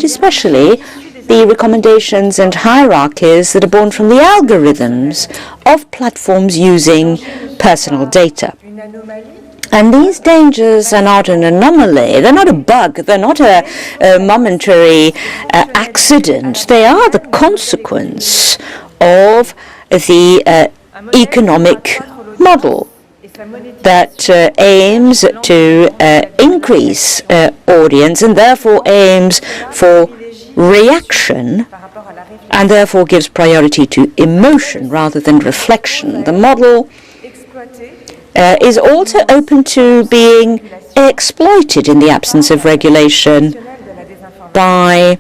especially the recommendations and hierarchies that are born from the algorithms of platforms using personal data. And these dangers are not an anomaly, they're not a bug, they're not a momentary accident, they are the consequence of the economic model that aims to increase audience and therefore aims for reaction and therefore gives priority to emotion rather than reflection. The model is also open to being exploited in the absence of regulation by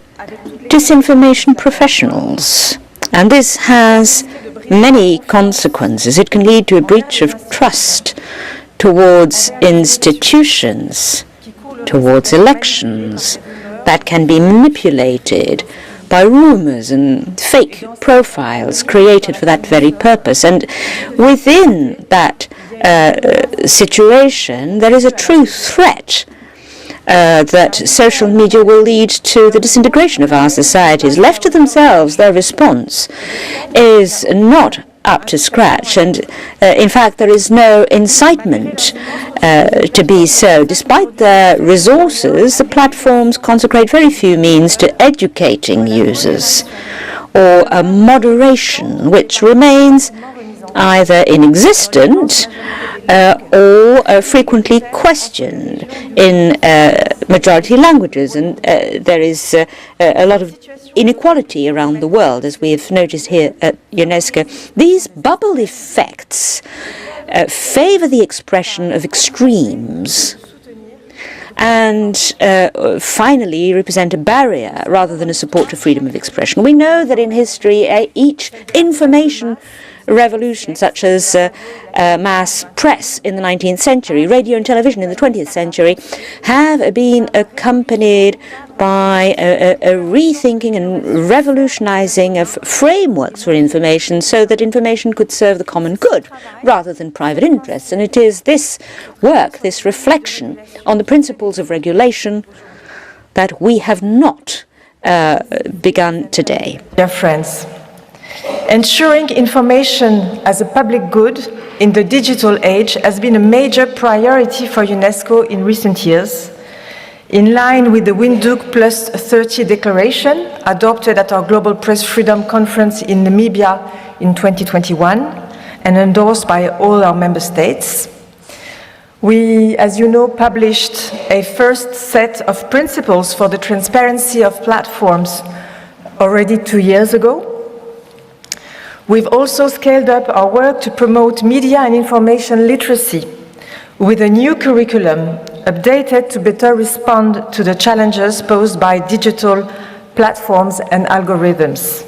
disinformation professionals. And this has many consequences. It can lead to a breach of trust towards institutions, towards elections, that can be manipulated by rumors and fake profiles created for that very purpose. And within that situation, there is a true threat that social media will lead to the disintegration of our societies. Left to themselves, their response is not up to scratch, and in fact there is no incitement to be so. Despite their resources, the platforms consecrate very few means to educating users, or a moderation which remains either inexistent or frequently questioned in majority languages. And there is a lot of inequality around the world, as we have noticed here at UNESCO. These bubble effects favor the expression of extremes and finally represent a barrier rather than a support to freedom of expression. We know that in history each information revolution, such as mass press in the 19th century, radio and television in the 20th century, have been accompanied by a rethinking and revolutionizing of frameworks for information so that information could serve the common good rather than private interests. And it is this work, this reflection on the principles of regulation that we have not begun today. Dear friends, ensuring information as a public good in the digital age has been a major priority for UNESCO in recent years, in line with the Windhoek Plus 30 declaration adopted at our Global Press Freedom Conference in Namibia in 2021 and endorsed by all our member states. We, as you know, published a first set of principles for the transparency of platforms already 2 years ago. We've also scaled up our work to promote media and information literacy with a new curriculum updated to better respond to the challenges posed by digital platforms and algorithms.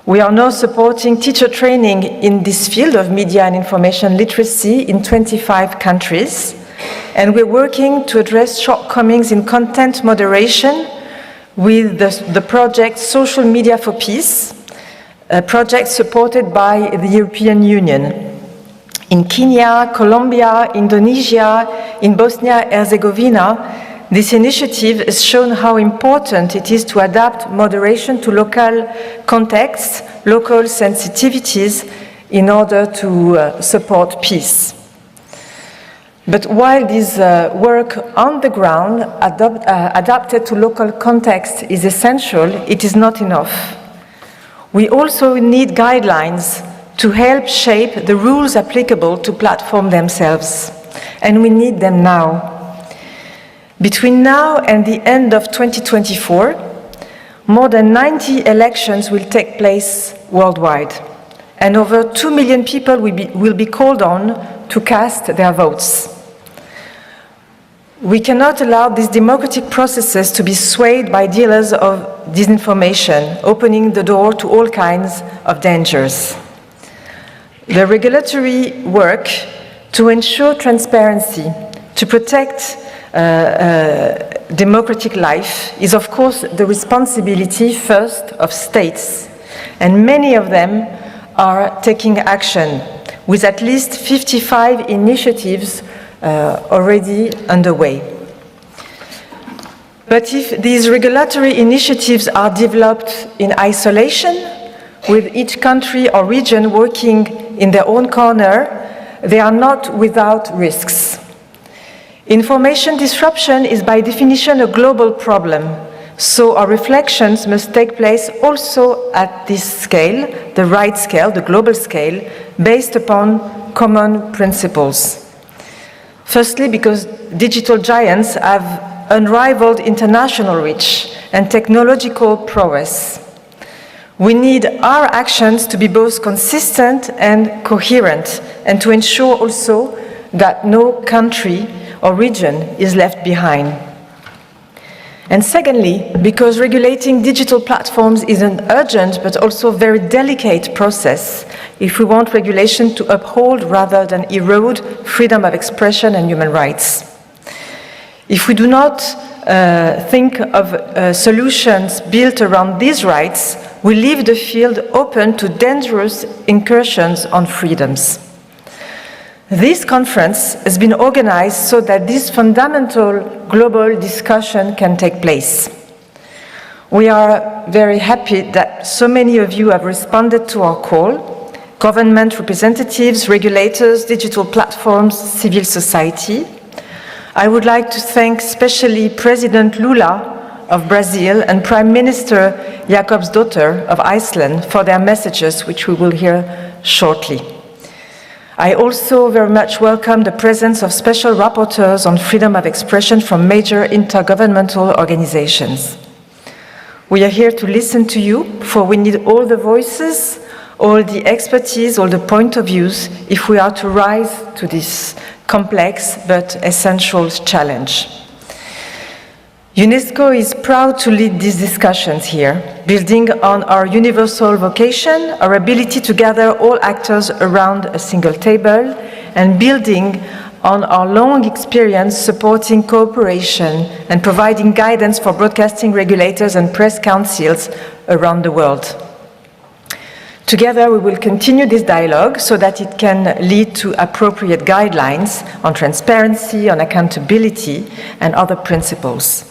We are now supporting teacher training in this field of media and information literacy in 25 countries, and we're working to address shortcomings in content moderation with the project Social Media for Peace, a project supported by the European Union. In Kenya, Colombia, Indonesia, in Bosnia-Herzegovina, this initiative has shown how important it is to adapt moderation to local contexts, local sensitivities, in order to support peace. But while this work on the ground, adapted to local context, is essential, it is not enough. We also need guidelines to help shape the rules applicable to platforms themselves, and we need them now. Between now and the end of 2024, more than 90 elections will take place worldwide, and over 2 million people will be called on to cast their votes. We cannot allow these democratic processes to be swayed by dealers of disinformation, opening the door to all kinds of dangers. The regulatory work to ensure transparency, to protect democratic life is, of course, the responsibility first of states, and many of them are taking action, with at least 55 initiatives already underway. But if these regulatory initiatives are developed in isolation, with each country or region working in their own corner, they are not without risks. Information disruption is by definition a global problem, so our reflections must take place also at this scale, the right scale, the global scale, based upon common principles. Firstly, because digital giants have unrivaled international reach and technological prowess. We need our actions to be both consistent and coherent, and to ensure also that no country or region is left behind. And secondly, because regulating digital platforms is an urgent but also very delicate process if we want regulation to uphold rather than erode freedom of expression and human rights. If we do not think of solutions built around these rights, we leave the field open to dangerous incursions on freedoms. This conference has been organized so that this fundamental global discussion can take place. We are very happy that so many of you have responded to our call: government representatives, regulators, digital platforms, civil society. I would like to thank especially President Lula of Brazil and Prime Minister Jakobsdóttir of Iceland for their messages, which we will hear shortly. I also very much welcome the presence of special rapporteurs on freedom of expression from major intergovernmental organizations. We are here to listen to you, for we need all the voices, all the expertise, all the point of views, if we are to rise to this complex but essential challenge. UNESCO is proud to lead these discussions here, building on our universal vocation, our ability to gather all actors around a single table, and building on our long experience supporting cooperation and providing guidance for broadcasting regulators and press councils around the world. Together, we will continue this dialogue so that it can lead to appropriate guidelines on transparency, on accountability, and other principles.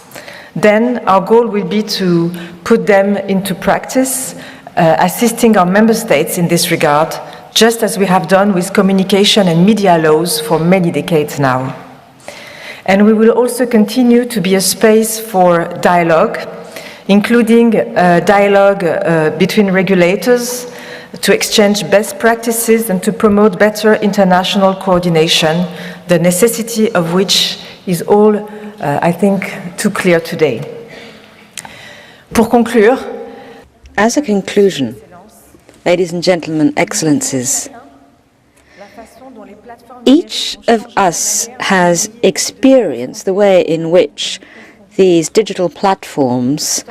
Then our goal will be to put them into practice, assisting our member states in this regard, just as we have done with communication and media laws for many decades now. And we will also continue to be a space for dialogue, including dialogue between regulators, to exchange best practices and to promote better international coordination, the necessity of which is all, I think, too clear today. Pour conclure, as a conclusion, ladies and gentlemen, excellencies, each of us has experienced the way in which these digital platforms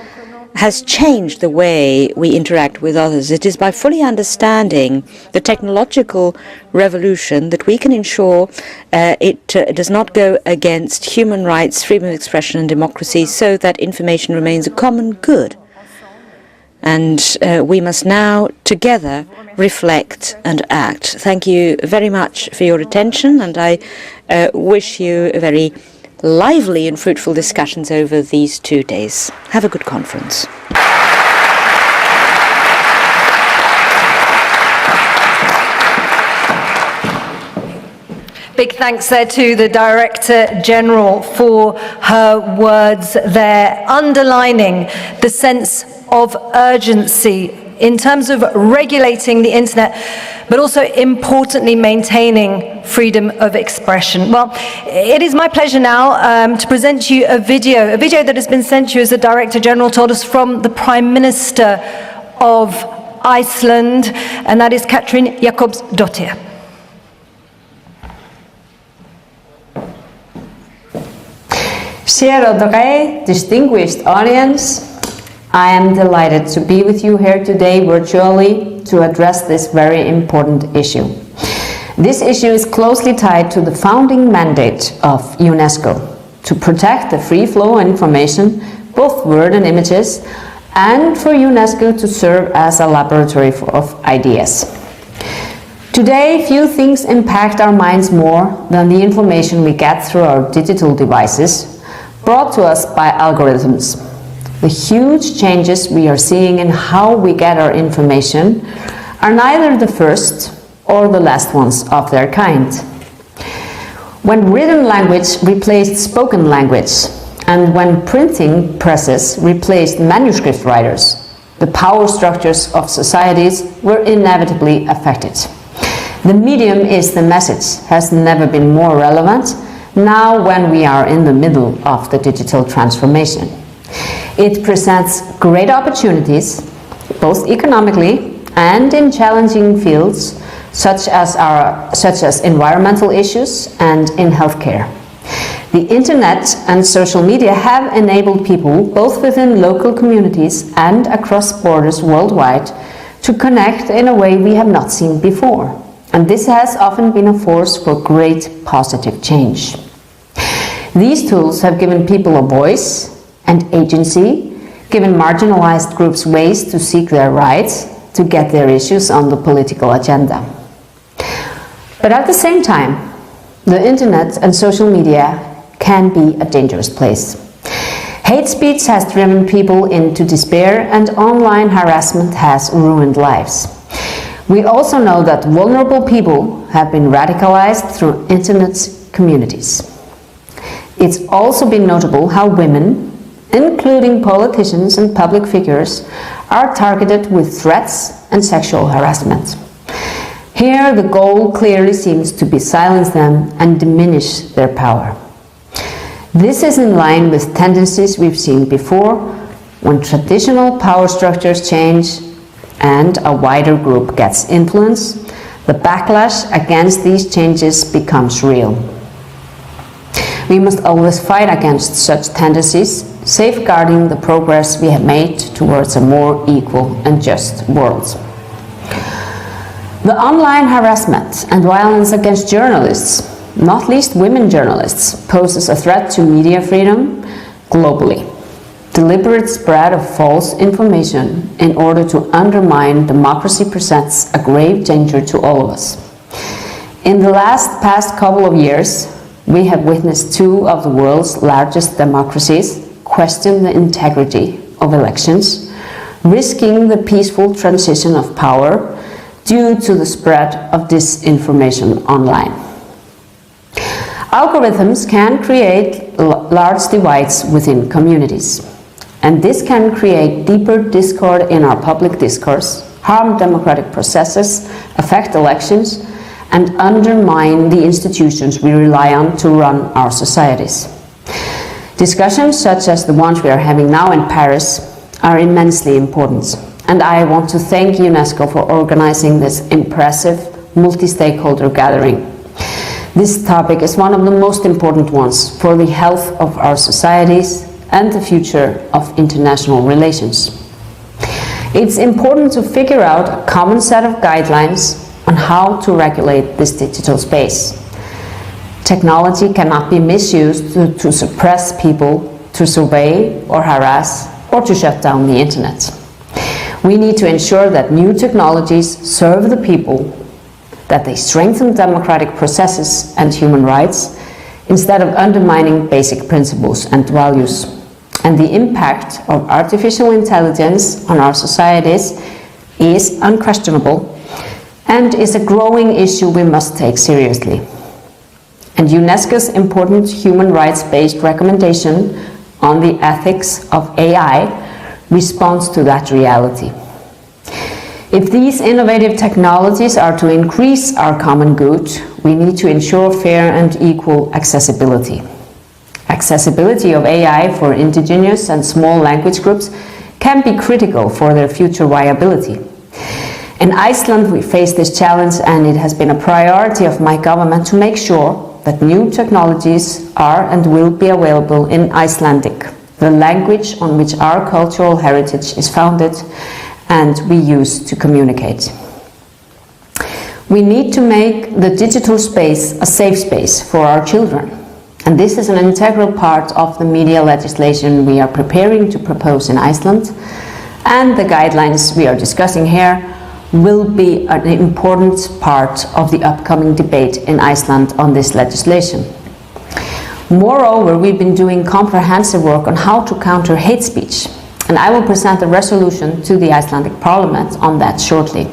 has changed the way we interact with others. It is by fully understanding the technological revolution that we can ensure it does not go against human rights, freedom of expression and democracy, so that information remains a common good. And we must now together reflect and act. Thank you very much for your attention, and I wish you a very lively and fruitful discussions over these 2 days. Have a good conference. Big thanks there to the Director General for her words there, underlining the sense of urgency in terms of regulating the internet, but also importantly maintaining freedom of expression. Well, it is my pleasure now to present to you a video that has been sent to you, as the Director General told us, from the Prime Minister of Iceland, and that is Katrín Jakobsdóttir. Chers distinguished audience, I am delighted to be with you here today virtually to address this very important issue. This issue is closely tied to the founding mandate of UNESCO to protect the free flow of information, both word and images, and for UNESCO to serve as a laboratory of ideas. Today, few things impact our minds more than the information we get through our digital devices, brought to us by algorithms. The huge changes we are seeing in how we get our information are neither the first or the last ones of their kind. When written language replaced spoken language, and when printing presses replaced manuscript writers, the power structures of societies were inevitably affected. The medium is the message has never been more relevant now when we are in the middle of the digital transformation. It presents great opportunities, both economically and in challenging fields such as environmental issues and in healthcare. The internet and social media have enabled people, both within local communities and across borders worldwide, to connect in a way we have not seen before. And this has often been a force for great positive change. These tools have given people a voice and agency, given marginalized groups ways to seek their rights, to get their issues on the political agenda. But at the same time, the internet and social media can be a dangerous place. Hate speech has driven people into despair, and online harassment has ruined lives. We also know that vulnerable people have been radicalized through internet communities. It's also been notable how women, including politicians and public figures, are targeted with threats and sexual harassment. Here, the goal clearly seems to be silence them and diminish their power. This is in line with tendencies we've seen before when traditional power structures change and a wider group gets influence. The backlash against these changes becomes real. We must always fight against such tendencies, safeguarding the progress we have made towards a more equal and just world. The online harassment and violence against journalists, not least women journalists, poses a threat to media freedom globally. Deliberate spread of false information in order to undermine democracy presents a grave danger to all of us. In the past couple of years, we have witnessed two of the world's largest democracies question the integrity of elections, risking the peaceful transition of power due to the spread of disinformation online. Algorithms can create large divides within communities, and this can create deeper discord in our public discourse, harm democratic processes, affect elections, and undermine the institutions we rely on to run our societies. Discussions such as the ones we are having now in Paris are immensely important, and I want to thank UNESCO for organizing this impressive multi-stakeholder gathering. This topic is one of the most important ones for the health of our societies and the future of international relations. It's important to figure out a common set of guidelines on how to regulate this digital space. Technology cannot be misused to suppress people, to survey or harass, or to shut down the internet. We need to ensure that new technologies serve the people, that they strengthen democratic processes and human rights, instead of undermining basic principles and values. And the impact of artificial intelligence on our societies is unquestionable and is a growing issue we must take seriously. And UNESCO's important human rights-based recommendation on the ethics of AI responds to that reality. If these innovative technologies are to increase our common good, we need to ensure fair and equal accessibility. Accessibility of AI for indigenous and small language groups can be critical for their future viability. In Iceland, we face this challenge, and it has been a priority of my government to make sure that new technologies are and will be available in Icelandic, the language on which our cultural heritage is founded and we use to communicate. We need to make the digital space a safe space for our children. And this is an integral part of the media legislation we are preparing to propose in Iceland. And the guidelines we are discussing here will be an important part of the upcoming debate in Iceland on this legislation. Moreover, we've been doing comprehensive work on how to counter hate speech, and I will present a resolution to the Icelandic Parliament on that shortly.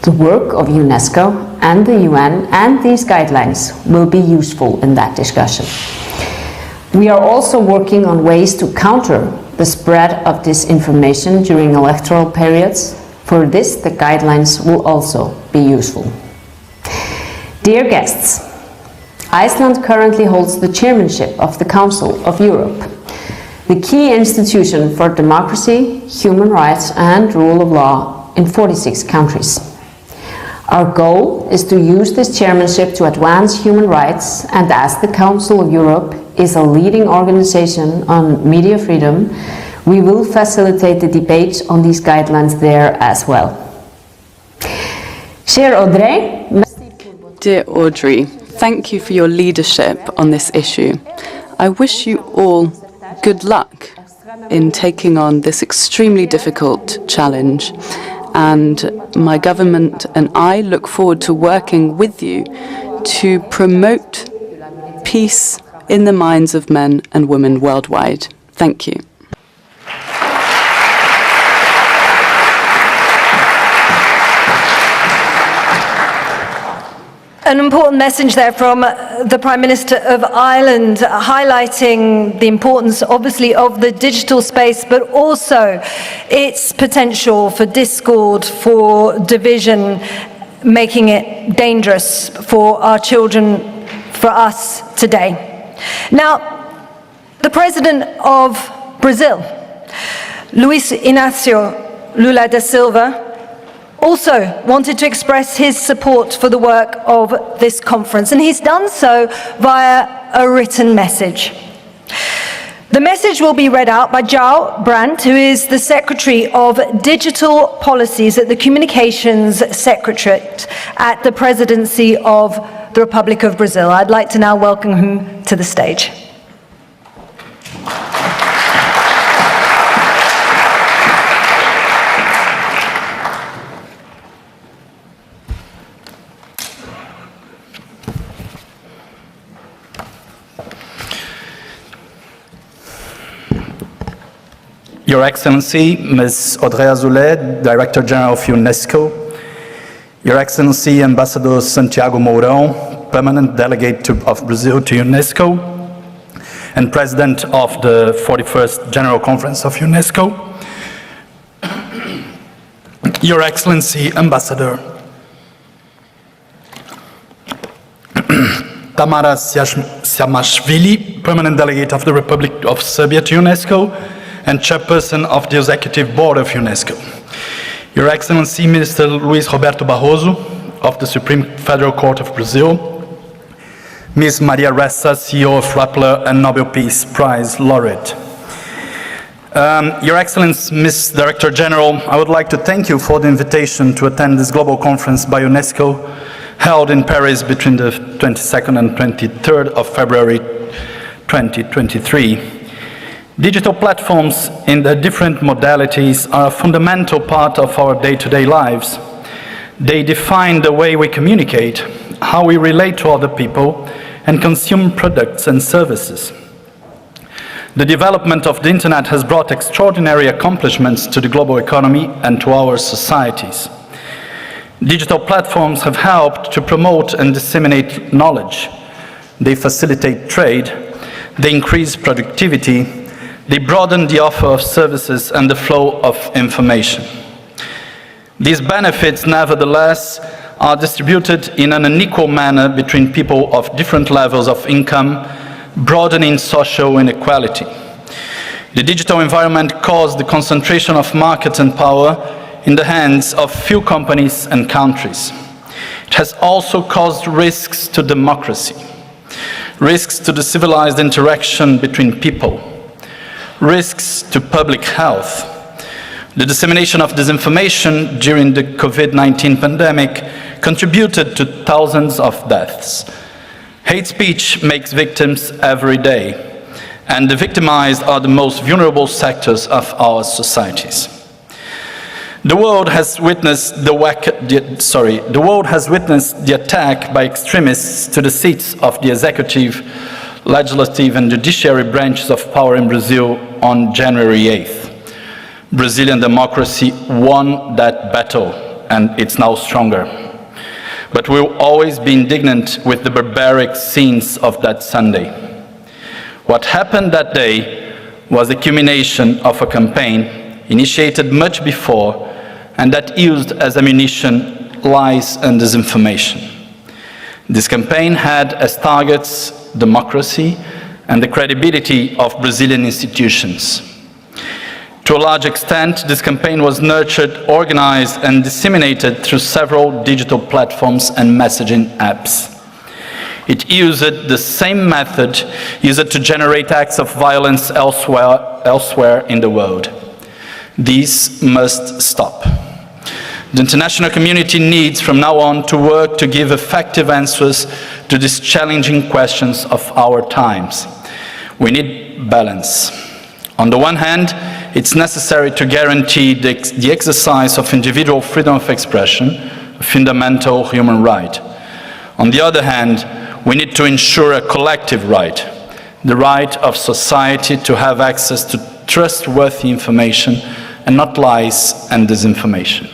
The work of UNESCO and the UN and these guidelines will be useful in that discussion. We are also working on ways to counter the spread of disinformation during electoral periods. For this, the guidelines will also be useful. Dear guests, Iceland currently holds the chairmanship of the Council of Europe, the key institution for democracy, human rights, and rule of law in 46 countries. Our goal is to use this chairmanship to advance human rights, and as the Council of Europe is a leading organization on media freedom, we will facilitate the debate on these guidelines there as well. Dear Audrey, thank you for your leadership on this issue. I wish you all good luck in taking on this extremely difficult challenge, and my government and I look forward to working with you to promote peace in the minds of men and women worldwide. Thank you. An important message there from the Prime Minister of Ireland, highlighting the importance, obviously, of the digital space, but also its potential for discord, for division, making it dangerous for our children, for us today. Now, the President of Brazil, Luiz Inácio Lula da Silva, also wanted to express his support for the work of this conference, and he's done so via a written message. The message will be read out by João Brandt, who is the Secretary of Digital Policies at the Communications Secretariat at the Presidency of the Republic of Brazil. I'd like to now welcome him to the stage. Your Excellency, Ms. Audrey Azoulay, Director General of UNESCO, Your Excellency, Ambassador Santiago Mourão, Permanent Delegate of Brazil to UNESCO, and President of the 41st General Conference of UNESCO, Your Excellency, Ambassador Tamara Siamashvili, Permanent Delegate of the Republic of Serbia to UNESCO, and Chairperson of the Executive Board of UNESCO. Your Excellency, Minister Luiz Roberto Barroso of the Supreme Federal Court of Brazil, Ms. Maria Ressa, CEO of Rappler and Nobel Peace Prize laureate. Your Excellency, Ms. Director General, I would like to thank you for the invitation to attend this global conference by UNESCO held in Paris between the 22nd and 23rd of February 2023. Digital platforms in their different modalities are a fundamental part of our day-to-day lives. They define the way we communicate, how we relate to other people, and consume products and services. The development of the internet has brought extraordinary accomplishments to the global economy and to our societies. Digital platforms have helped to promote and disseminate knowledge. They facilitate trade, they increase productivity, they broaden the offer of services and the flow of information. These benefits, nevertheless, are distributed in an unequal manner between people of different levels of income, broadening social inequality. The digital environment caused the concentration of markets and power in the hands of few companies and countries. It has also caused risks to democracy, risks to the civilized interaction between people, risks to public health. The dissemination of disinformation during the COVID-19 pandemic contributed to thousands of deaths. Hate speech makes victims every day, and the victimized are the most vulnerable sectors of our societies. The world has witnessed the attack by extremists to the seats of the executive, legislative and judiciary branches of power in Brazil on January 8th. Brazilian democracy won that battle, and it's now stronger. But we'll always be indignant with the barbaric scenes of that Sunday. What happened that day was the culmination of a campaign initiated much before and that used as ammunition lies and disinformation. This campaign had as targets democracy and the credibility of Brazilian institutions. To a large extent, this campaign was nurtured, organized, and disseminated through several digital platforms and messaging apps. It used the same method used to generate acts of violence elsewhere in the world. These must stop. The international community needs from now on to work to give effective answers to these challenging questions of our times. We need balance. On the one hand, it's necessary to guarantee the exercise of individual freedom of expression, a fundamental human right. On the other hand, we need to ensure a collective right, the right of society to have access to trustworthy information and not lies and disinformation.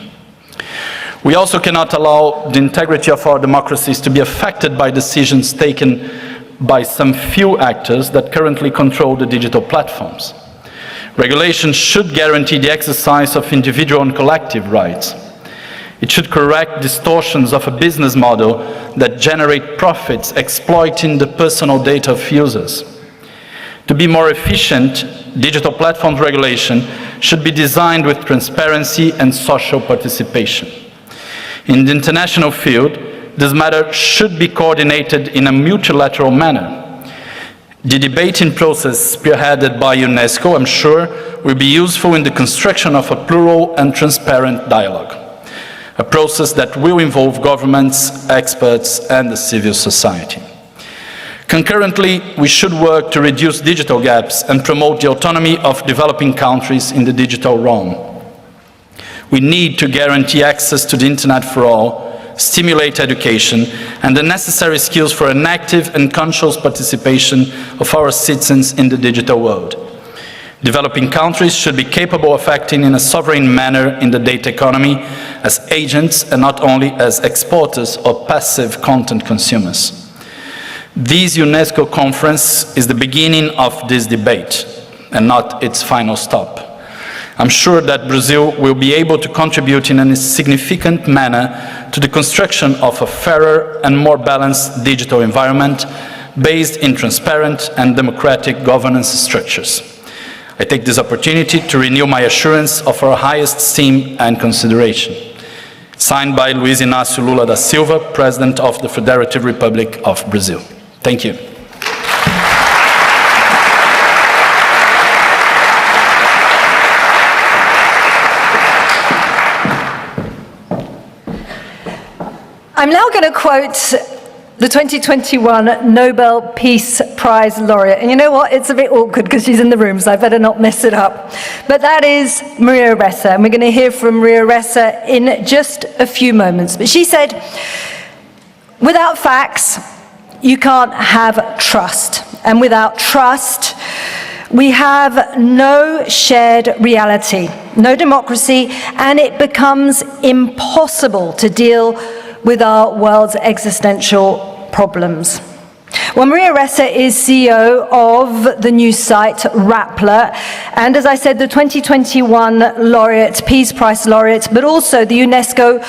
We also cannot allow the integrity of our democracies to be affected by decisions taken by some few actors that currently control the digital platforms. Regulation should guarantee the exercise of individual and collective rights. It should correct distortions of a business model that generate profits exploiting the personal data of users. To be more efficient, digital platform regulation should be designed with transparency and social participation. In the international field, this matter should be coordinated in a multilateral manner. The debating process spearheaded by UNESCO, I'm sure, will be useful in the construction of a plural and transparent dialogue, a process that will involve governments, experts, and the civil society. Concurrently, we should work to reduce digital gaps and promote the autonomy of developing countries in the digital realm. We need to guarantee access to the internet for all, stimulate education, and the necessary skills for an active and conscious participation of our citizens in the digital world. Developing countries should be capable of acting in a sovereign manner in the data economy as agents and not only as exporters or passive content consumers. This UNESCO conference is the beginning of this debate and not its final stop. I'm sure that Brazil will be able to contribute in a significant manner to the construction of a fairer and more balanced digital environment based in transparent and democratic governance structures. I take this opportunity to renew my assurance of our highest esteem and consideration. Signed by Luiz Inácio Lula da Silva, President of the Federative Republic of Brazil. Thank you. I'm now going to quote the 2021 Nobel Peace Prize laureate. And you know what? It's a bit awkward because she's in the room, so I better not mess it up. But that is Maria Ressa, and we're going to hear from Maria Ressa in just a few moments. But she said, without facts, you can't have trust. And without trust, we have no shared reality, no democracy, and it becomes impossible to deal with our world's existential problems. Well, Maria Ressa is CEO of the news site Rappler, and as I said, the 2021 laureate, Peace Prize laureate, but also the UNESCO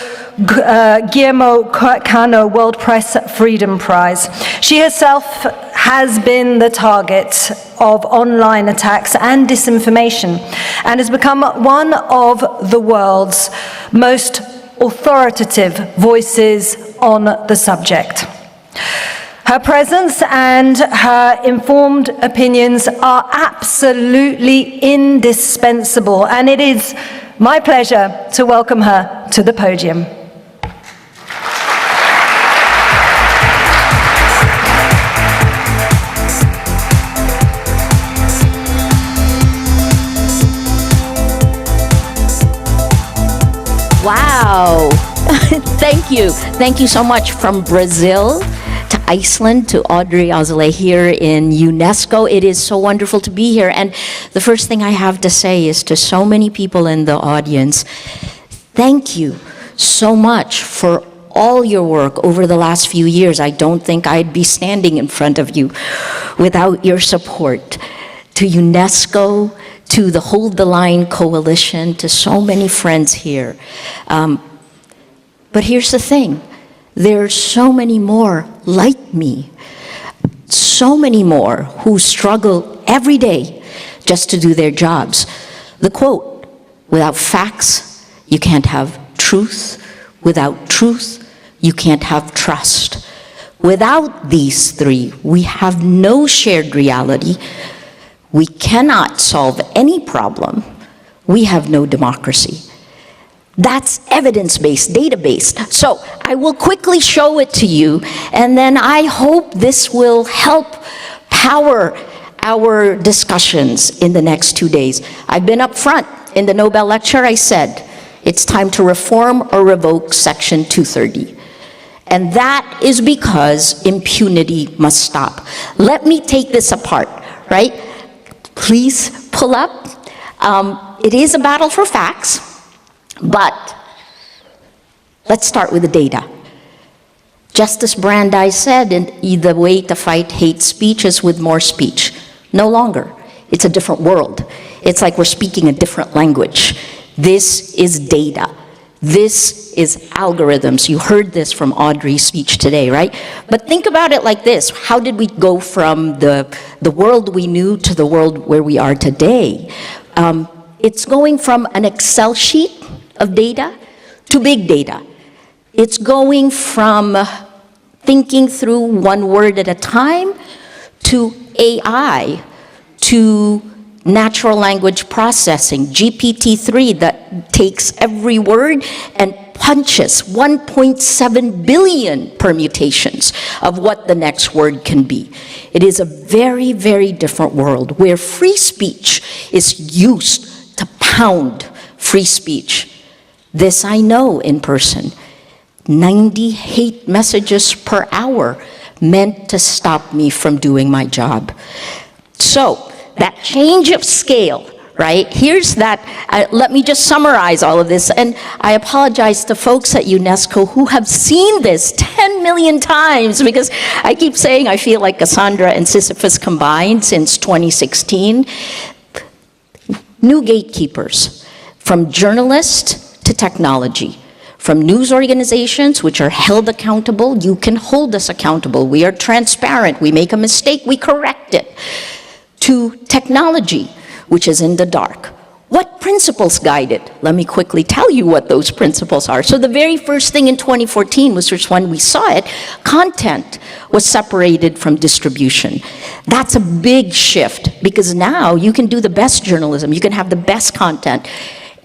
Guillermo Cano World Press Freedom Prize. She herself has been the target of online attacks and disinformation, and has become one of the world's most authoritative voices on the subject. Her presence and her informed opinions are absolutely indispensable, and it is my pleasure to welcome her to the podium. Wow. Thank you so much from Brazil. to Iceland, to Audrey Azoulay here in UNESCO. It is so wonderful to be here. And the first thing I have to say is to so many people in the audience, thank you so much for all your work over the last few years. I don't think I'd be standing in front of you without your support. To UNESCO, to the Hold the Line Coalition, to so many friends here. But here's the thing, there's so many more like me, so many more who struggle every day just to do their jobs. The quote, without facts, you can't have truth. Without truth, you can't have trust. Without these three, we have no shared reality. We cannot solve any problem. We have no democracy. That's evidence-based, data-based. So I will quickly show it to you, and then I hope this will help power our discussions in the next 2 days. I've been up front in the Nobel lecture. I said, it's time to reform or revoke Section 230. And that is because impunity must stop. Let me take this apart, right? Please pull up. It is a battle for facts, but let's start with the data. Justice Brandeis said, the way to fight hate speech is with more speech. No longer. It's a different world. It's like we're speaking a different language. This is data. This is algorithms. You heard this from Audrey's speech today, right? But think about it like this. How did we go from the world we knew to the world where we are today? It's going from an Excel sheet of data to big data. It's going from thinking through one word at a time to AI, to natural language processing, GPT-3 that takes every word and punches 1.7 billion permutations of what the next word can be. It is a very, very different world where free speech is used to pound free speech. This I know in person. 90 hate messages per hour meant to stop me from doing my job. So, that change of scale, right? Here's that, let me just summarize all of this, and I apologize to folks at UNESCO who have seen this 10 million times, because I keep saying I feel like Cassandra and Sisyphus combined since 2016. New gatekeepers, from journalists to technology, from news organizations which are held accountable. You can hold us accountable. We are transparent. We make a mistake, we correct it. To technology, which is in the dark. What principles guide it? Let me quickly tell you what those principles are. So the very first thing in 2014 was just when we saw it, content was separated from distribution. That's a big shift, because now you can do the best journalism, you can have the best content.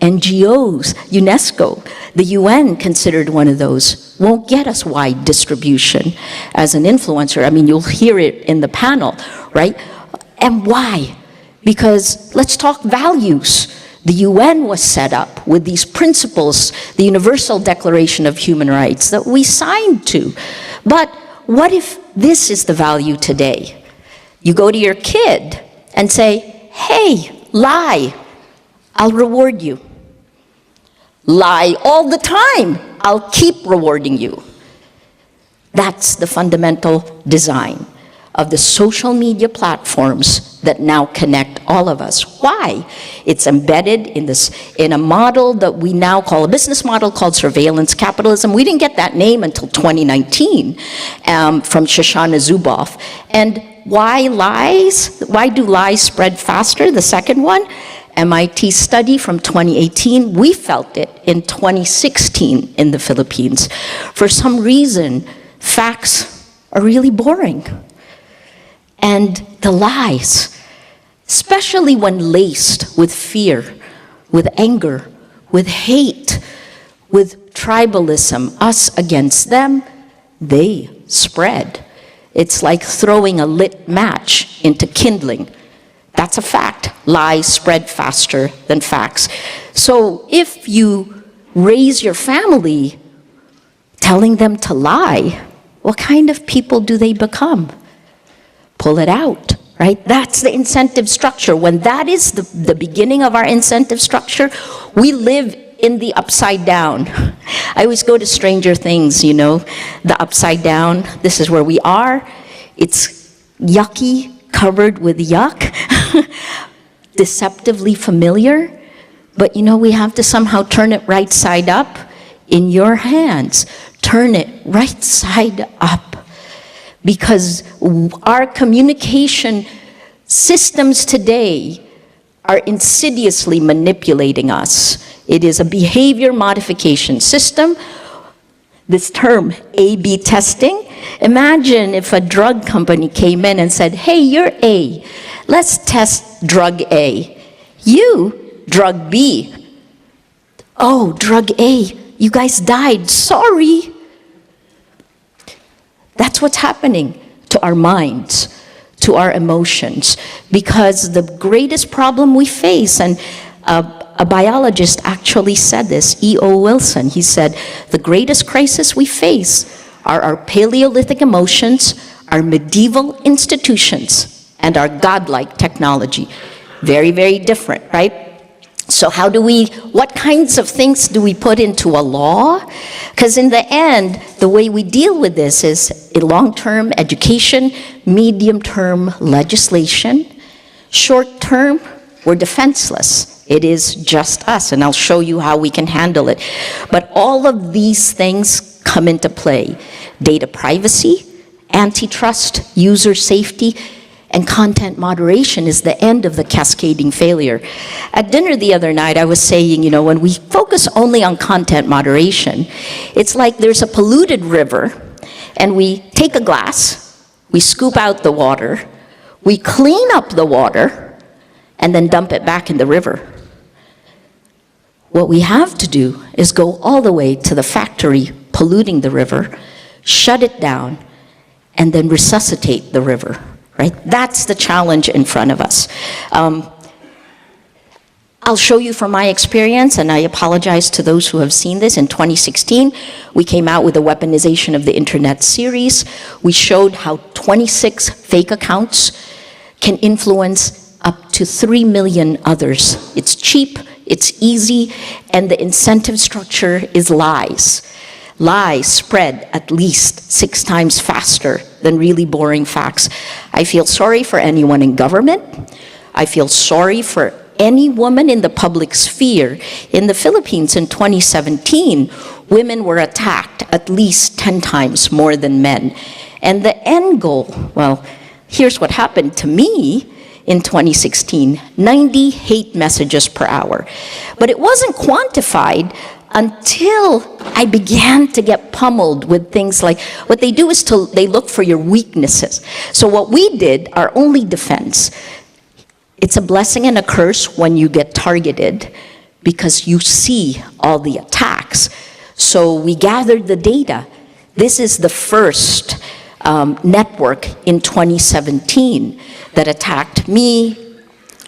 NGOs, UNESCO, the UN considered one of those, won't get us wide distribution as an influencer. I mean, you'll hear it in the panel, right? And why? Because let's talk values. The UN was set up with these principles, the Universal Declaration of Human Rights that we signed to. But what if this is the value today? You go to your kid and say, hey, lie, I'll reward you. Lie all the time, I'll keep rewarding you. That's the fundamental design of the social media platforms that now connect all of us. Why? It's embedded in a model that we now call a business model called surveillance capitalism. We didn't get that name until 2019 from Shoshana Zuboff. And why lies? Why do lies spread faster? The second one, MIT study from 2018, we felt it in 2016 in the Philippines. For some reason, facts are really boring. And the lies, especially when laced with fear, with anger, with hate, with tribalism, us against them, they spread. It's like throwing a lit match into kindling. That's a fact. Lies spread faster than facts. So if you raise your family telling them to lie, what kind of people do they become? Pull it out, right? That's the incentive structure. When that is the beginning of our incentive structure, we live in the upside down. I always go to Stranger Things, you know, the upside down. This is where we are. It's yucky, covered with yuck, deceptively familiar. But you know, we have to somehow turn it right side up. In your hands, turn it right side up. Because our communication systems today are insidiously manipulating us. It is a behavior modification system. This term, A/B testing. Imagine if a drug company came in and said, hey, you're A. Let's test drug A. You, drug B. Oh, drug A, you guys died. Sorry. That's what's happening to our minds, to our emotions. Because the greatest problem we face, and a biologist actually said this, E.O. Wilson, he said, the greatest crisis we face are our Paleolithic emotions, our medieval institutions, and our godlike technology. Very, very different, right? So what kinds of things do we put into a law? Because in the end, the way we deal with this is a long-term education, medium-term legislation. Short-term, we're defenseless. It is just us, and I'll show you how we can handle it. But all of these things come into play. Data privacy, antitrust, user safety, and content moderation is the end of the cascading failure. At dinner the other night, I was saying, you know, when we focus only on content moderation, it's like there's a polluted river, and we take a glass, we scoop out the water, we clean up the water, and then dump it back in the river. What we have to do is go all the way to the factory polluting the river, shut it down, and then resuscitate the river. Right? That's the challenge in front of us. I'll show you from my experience, and I apologize to those who have seen this. In 2016, we came out with a weaponization of the internet series. We showed how 26 fake accounts can influence up to 3 million others. It's cheap, it's easy, and the incentive structure is lies. Lies spread at least 6 times faster than really boring facts. I feel sorry for anyone in government. I feel sorry for any woman in the public sphere. In the Philippines in 2017, women were attacked at least 10 times more than men. And the end goal, well, here's what happened to me in 2016, 90 hate messages per hour. But it wasn't quantified until I began to get pummeled with things like, what they do is they look for your weaknesses. So what we did, our only defense, it's a blessing and a curse when you get targeted because you see all the attacks. So we gathered the data. This is the first network in 2017 that attacked me,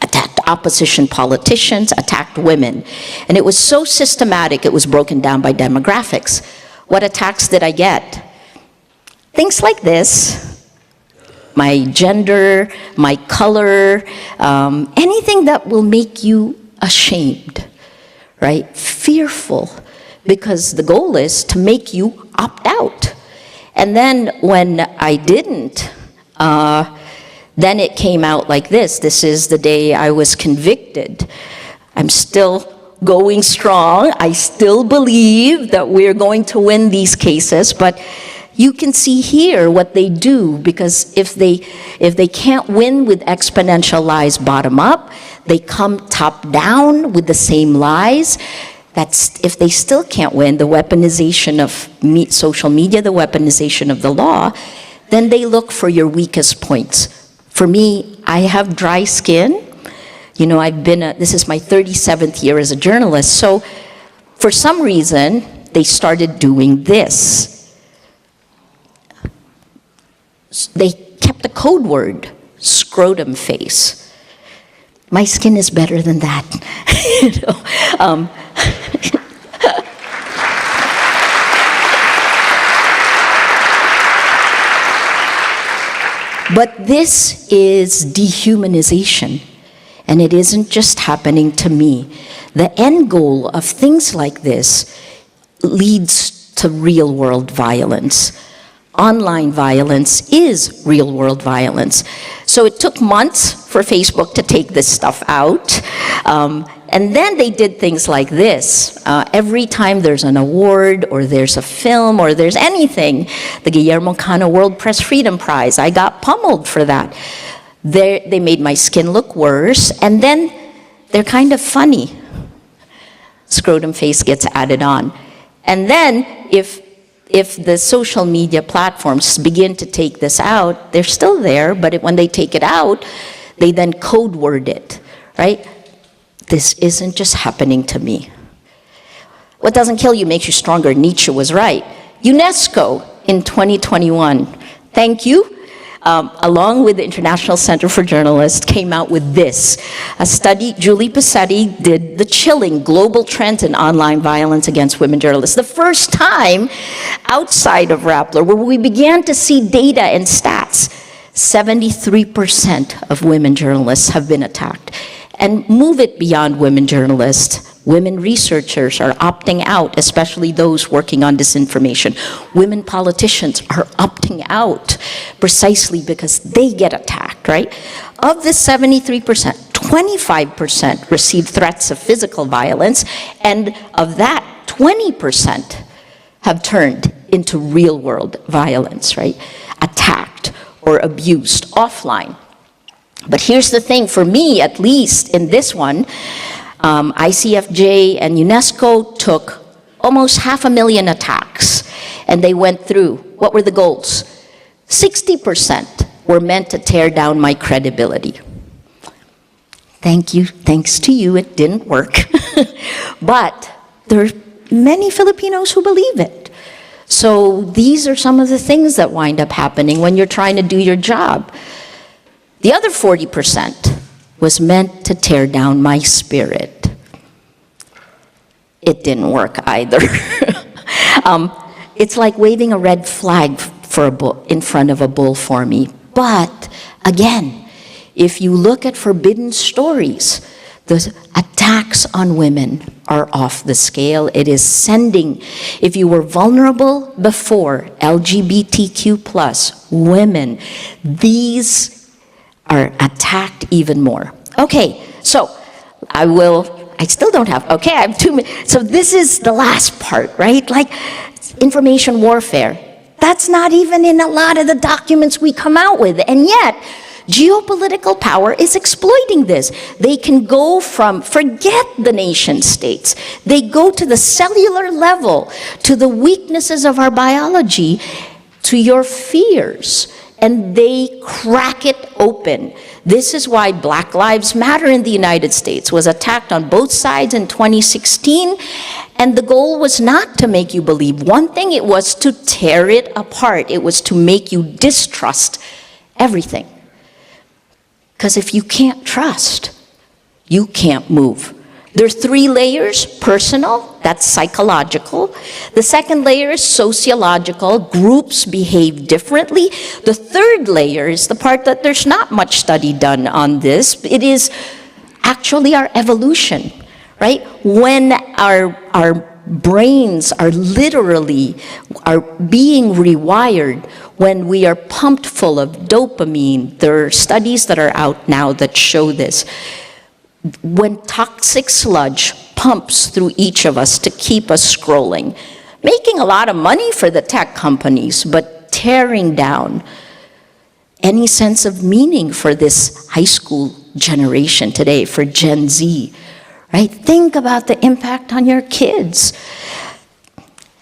attacked opposition politicians, attacked women. And it was so systematic, it was broken down by demographics. What attacks did I get? Things like this, my gender, my color, anything that will make you ashamed, right? Fearful, because the goal is to make you opt out. And then when I didn't, then it came out like this. This is the day I was convicted. I'm still going strong. I still believe that we're going to win these cases, but you can see here what they do, because if they can't win with exponential lies bottom up, they come top down with the same lies. That's if they still can't win, the weaponization of social media, the weaponization of the law, then they look for your weakest points. For me, I have dry skin. You know, this is my 37th year as a journalist, so for some reason, they started doing this. They kept the code word, scrotum face. My skin is better than that. You know, But this is dehumanization, and it isn't just happening to me. The end goal of things like this leads to real-world violence. Online violence is real-world violence. So it took months for Facebook to take this stuff out. And then they did things like this. Every time there's an award or there's a film or there's anything, the Guillermo Cano World Press Freedom Prize, I got pummeled for that. They made my skin look worse, and then they're kind of funny. Scrotum face gets added on. And then if the social media platforms begin to take this out, they're still there, but when they take it out, they then code word it, right? This isn't just happening to me. What doesn't kill you makes you stronger. Nietzsche was right. UNESCO in 2021, thank you, along with the International Center for Journalists, came out with this. A study, Julie Passetti did the chilling global trends in online violence against women journalists. The first time outside of Rappler where we began to see data and stats. 73% of women journalists have been attacked. And move it beyond women journalists. Women researchers are opting out, especially those working on disinformation. Women politicians are opting out precisely because they get attacked, right? Of the 73%, 25% received threats of physical violence, and of that, 20% have turned into real-world violence, right? Attacked or abused offline. But here's the thing, for me, at least in this one, ICFJ and UNESCO took almost 500,000 attacks, and they went through. What were the goals? 60% were meant to tear down my credibility. Thank you, thanks to you, it didn't work. But there are many Filipinos who believe it. So these are some of the things that wind up happening when you're trying to do your job. The other 40% was meant to tear down my spirit. It didn't work either. It's like waving a red flag for a bull, in front of a bull for me. But again, if you look at forbidden stories, the attacks on women are off the scale. It is sending, if you were vulnerable before, LGBTQ+, women, these are attacked even more. Okay, so I still don't have, okay, I have 2 minutes. So this is the last part, right? Like information warfare. That's not even in a lot of the documents we come out with. And yet, geopolitical power is exploiting this. They can go from, forget the nation states. They go to the cellular level, to the weaknesses of our biology, to your fears. And they crack it open. This is why Black Lives Matter in the United States was attacked on both sides in 2016, and the goal was not to make you believe one thing, it was to tear it apart. It was to make you distrust everything. Because if you can't trust, you can't move. There's 3 layers: personal, that's psychological. The second layer is sociological, groups behave differently. The third layer is the part that there's not much study done on this. It is actually our evolution, right? When our brains are literally being rewired, when we are pumped full of dopamine. There are studies that are out now that show this. When toxic sludge pumps through each of us to keep us scrolling, making a lot of money for the tech companies, but tearing down any sense of meaning for this high school generation today, for Gen Z, right? Think about the impact on your kids.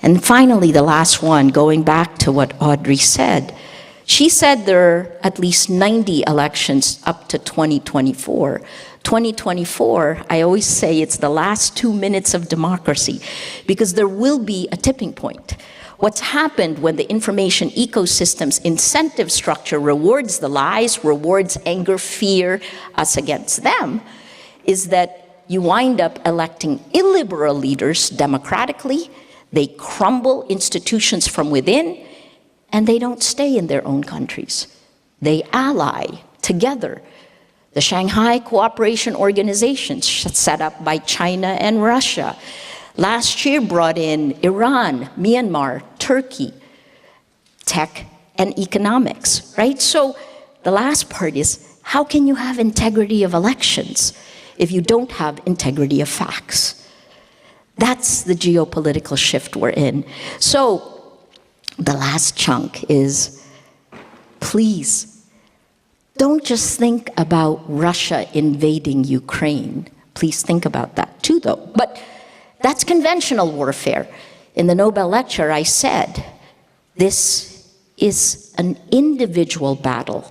And finally, the last one, going back to what Audrey said. She said there are at least 90 elections up to 2024. 2024, I always say it's the last 2 minutes of democracy, because there will be a tipping point. What's happened when the information ecosystem's incentive structure rewards the lies, rewards anger, fear, us against them, is that you wind up electing illiberal leaders democratically, they crumble institutions from within, and they don't stay in their own countries. They ally together. The Shanghai Cooperation Organization, set up by China and Russia, last year brought in Iran, Myanmar, Turkey, tech and economics, right? So the last part is, how can you have integrity of elections if you don't have integrity of facts? That's the geopolitical shift we're in. So the last chunk is, please, don't just think about Russia invading Ukraine. Please think about that too, though. But that's conventional warfare. In the Nobel lecture, I said, this is an individual battle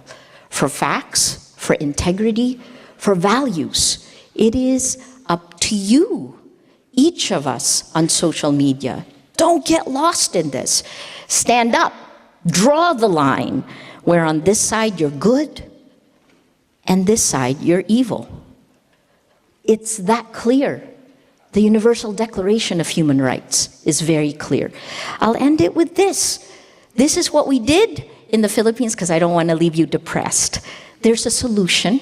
for facts, for integrity, for values. It is up to you, each of us on social media. Don't get lost in this. Stand up, draw the line, where on this side you're good, and this side you're evil. It's that clear. The Universal Declaration of Human Rights is very clear. I'll end it with this. This is what we did in the Philippines, because I don't want to leave you depressed. There's a solution.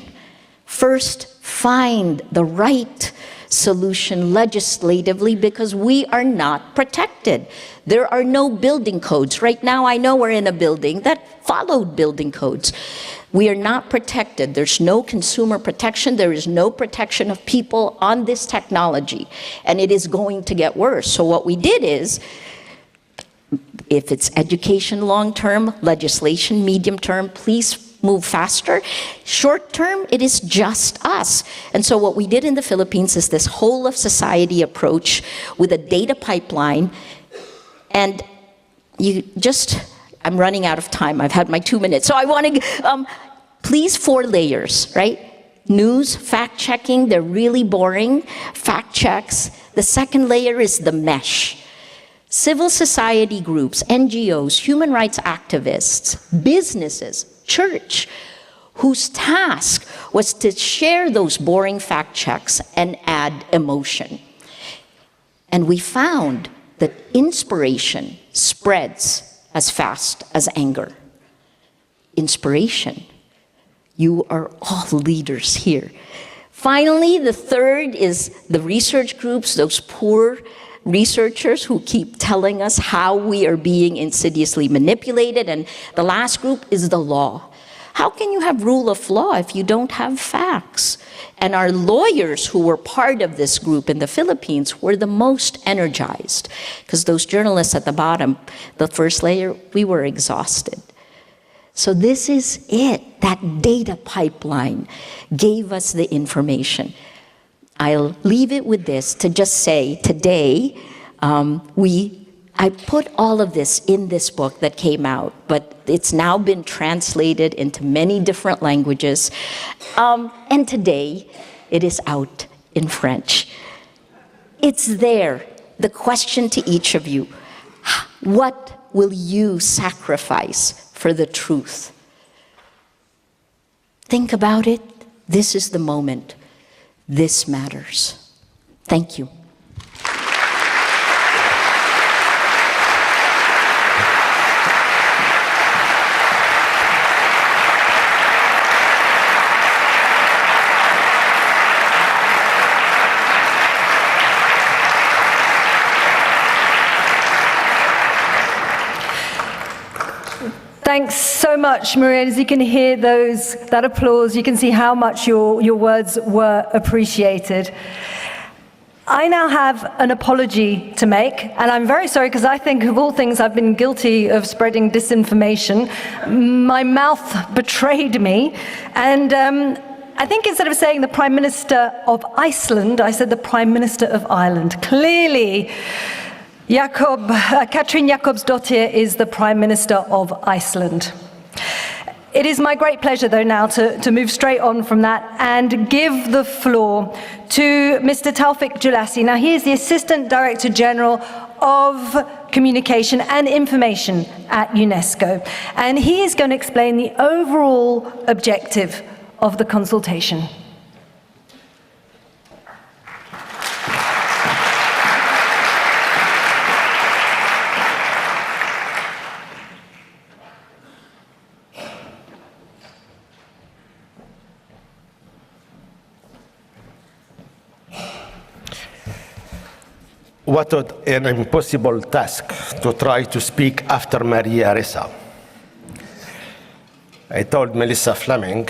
First, find the right solution legislatively, because we are not protected. There are no building codes. Right now, I know we're in a building that followed building codes. We are not protected. There's no consumer protection. There is no protection of people on this technology. And it is going to get worse. So what we did is, if it's education long-term, legislation medium-term, please move faster. Short-term, it is just us. And so what we did in the Philippines is this whole of society approach with a data pipeline. And I'm running out of time. I've had my 2 minutes. So I want to, please, 4 layers, right? News, fact-checking, they're really boring. Fact checks. The second layer is the mesh. Civil society groups, NGOs, human rights activists, businesses, church, whose task was to share those boring fact checks and add emotion. And we found that inspiration spreads as fast as anger. Inspiration. You are all leaders here. Finally, the third is the research groups, those poor researchers who keep telling us how we are being insidiously manipulated. And the last group is the law. How can you have rule of law if you don't have facts? And our lawyers who were part of this group in the Philippines were the most energized, because those journalists at the bottom, the first layer, we were exhausted. So this is it. That data pipeline gave us the information. I'll leave it with this to just say today, I put all of this in this book that came out, but it's now been translated into many different languages. And today, it is out in French. It's there. The question to each of you, what will you sacrifice for the truth? Think about it. This is the moment. This matters. Thank you. Thanks so much, Maria. As you can hear that applause, you can see how much your words were appreciated. I now have an apology to make, and I'm very sorry because I think of all things I've been guilty of spreading disinformation. My mouth betrayed me, and I think instead of saying the Prime Minister of Iceland, I said the Prime Minister of Ireland. Clearly, Katrín Jakobsdóttir is the Prime Minister of Iceland. It is my great pleasure, though, now to move straight on from that and give the floor to Mr. Taufik Julassi. Now, he is the Assistant Director General of Communication and Information at UNESCO, and he is going to explain the overall objective of the consultation. what an impossible task to try to speak after Maria Ressa. I told Melissa Fleming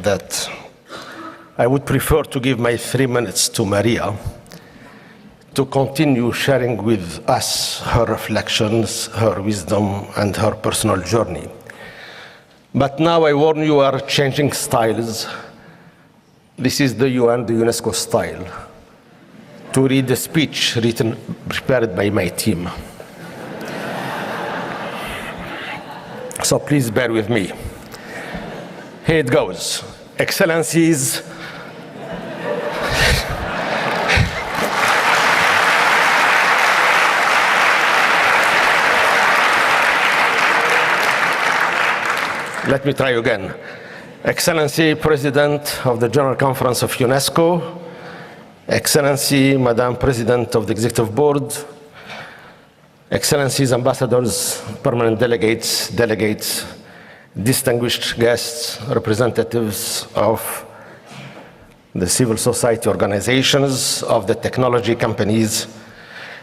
that I would prefer to give my 3 minutes to Maria to continue sharing with us her reflections, her wisdom, and her personal journey. But now I warn you, are changing styles. This is the UN, the UNESCO style, to read the speech prepared by my team. So please bear with me. Here it goes. Excellencies, let me try again. Excellency, President of the General Conference of UNESCO, Excellency, Madam President of the Executive Board, Excellencies, Ambassadors, Permanent Delegates, distinguished guests, representatives of the civil society organizations, of the technology companies,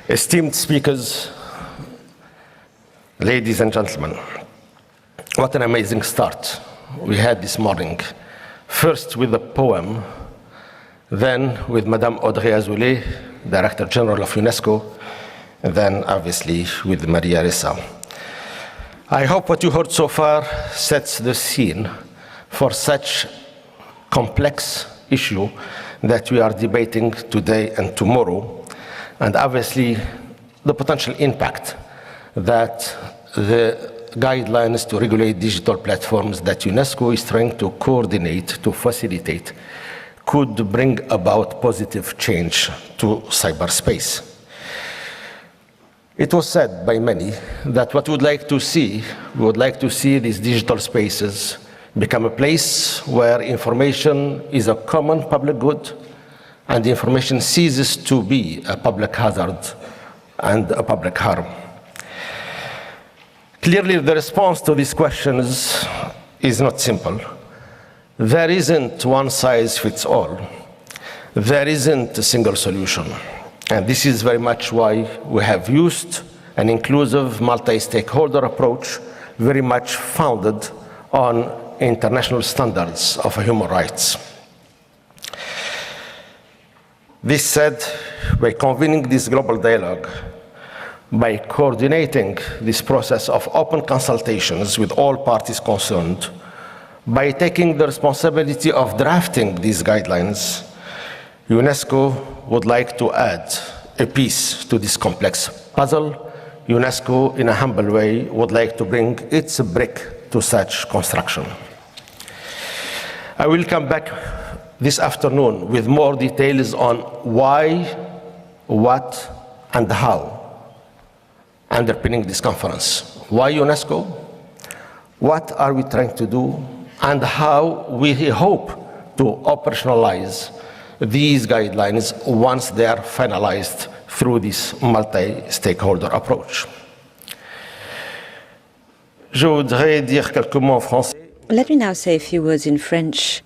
esteemed speakers, ladies and gentlemen. What an amazing start we had this morning. First with a poem, then with Madame Audrey Azoulay, Director General of UNESCO, and then obviously with Maria Ressa. I hope what you heard so far sets the scene for such complex issue that we are debating today and tomorrow, and obviously the potential impact that the guidelines to regulate digital platforms that UNESCO is trying to coordinate, to facilitate, could bring about positive change to cyberspace. It was said by many that what we would like to see these digital spaces become a place where information is a common public good and information ceases to be a public hazard and a public harm. Clearly, the response to these questions is not simple. There isn't one size fits all. There isn't a single solution. And this is very much why we have used an inclusive multi-stakeholder approach, very much founded on international standards of human rights. This said, by convening this global dialogue, by coordinating this process of open consultations with all parties concerned, by taking the responsibility of drafting these guidelines, UNESCO would like to add a piece to this complex puzzle. UNESCO, in a humble way, would like to bring its brick to such construction. I will come back this afternoon with more details on why, what, and how underpinning this conference. Why UNESCO? What are we trying to do? And how we hope to operationalize these guidelines once they are finalized through this multi-stakeholder approach. Let me now say a few words in French,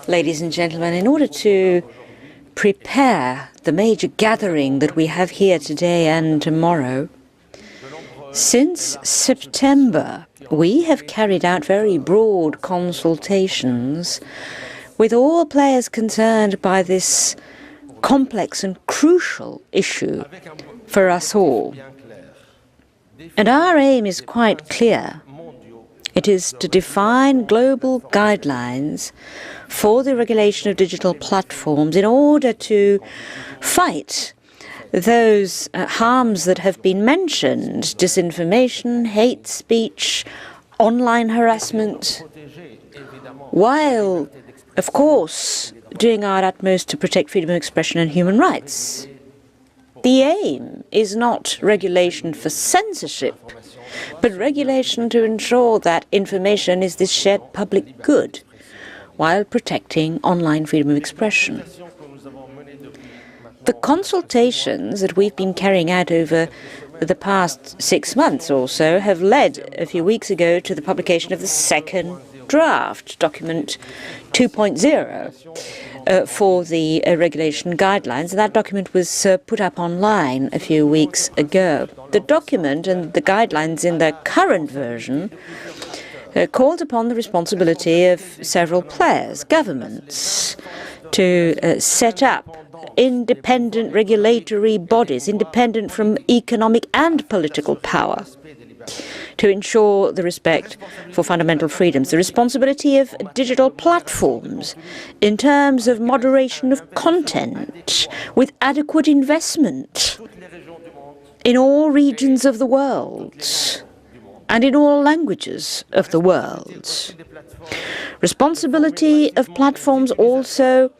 ladies and gentlemen, in order to prepare the major gathering that we have here today and tomorrow. Since September, we have carried out very broad consultations with all players concerned by this complex and crucial issue for us all. And our aim is quite clear. It is to define global guidelines for the regulation of digital platforms in order to fight those harms that have been mentioned: disinformation, hate speech, online harassment, while, of course, doing our utmost to protect freedom of expression and human rights. The aim is not regulation for censorship, but regulation to ensure that information is this shared public good, while protecting online freedom of expression. The consultations that we've been carrying out over the past 6 months or so have led, a few weeks ago, to the publication of the second draft, document 2.0, for the regulation guidelines. That document was put up online a few weeks ago. The document and the guidelines in the current version called upon the responsibility of several players, governments, to set up independent regulatory bodies, independent from economic and political power, to ensure the respect for fundamental freedoms, the responsibility of digital platforms in terms of moderation of content with adequate investment in all regions of the world and in all languages of the world. Responsibility of platforms also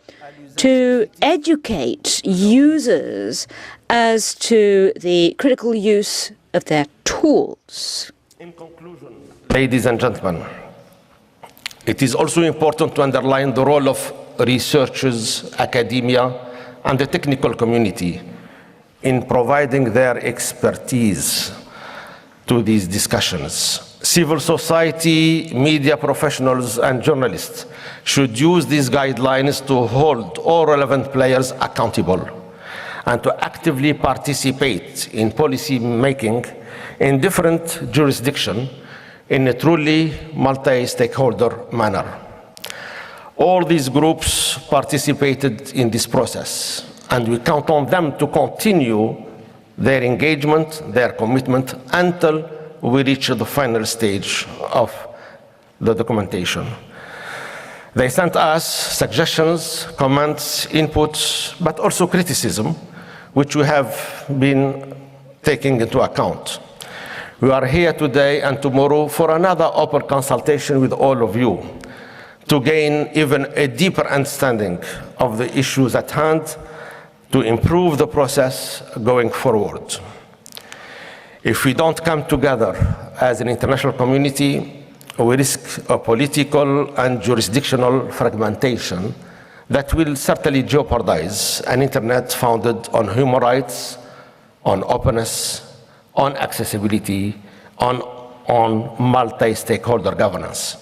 to educate users as to the critical use of their tools. In conclusion, ladies and gentlemen, it is also important to underline the role of researchers, academia, and the technical community in providing their expertise to these discussions. Civil society, media professionals, and journalists should use these guidelines to hold all relevant players accountable and to actively participate in policy making in different jurisdictions in a truly multi-stakeholder manner. All these groups participated in this process, and we count on them to continue their engagement, their commitment, until we reach the final stage of the documentation. They sent us suggestions, comments, inputs, but also criticism, which we have been taking into account. We are here today and tomorrow for another open consultation with all of you to gain even a deeper understanding of the issues at hand to improve the process going forward. If we don't come together as an international community, we risk a political and jurisdictional fragmentation that will certainly jeopardize an internet founded on human rights, on openness, on accessibility, on multi-stakeholder governance.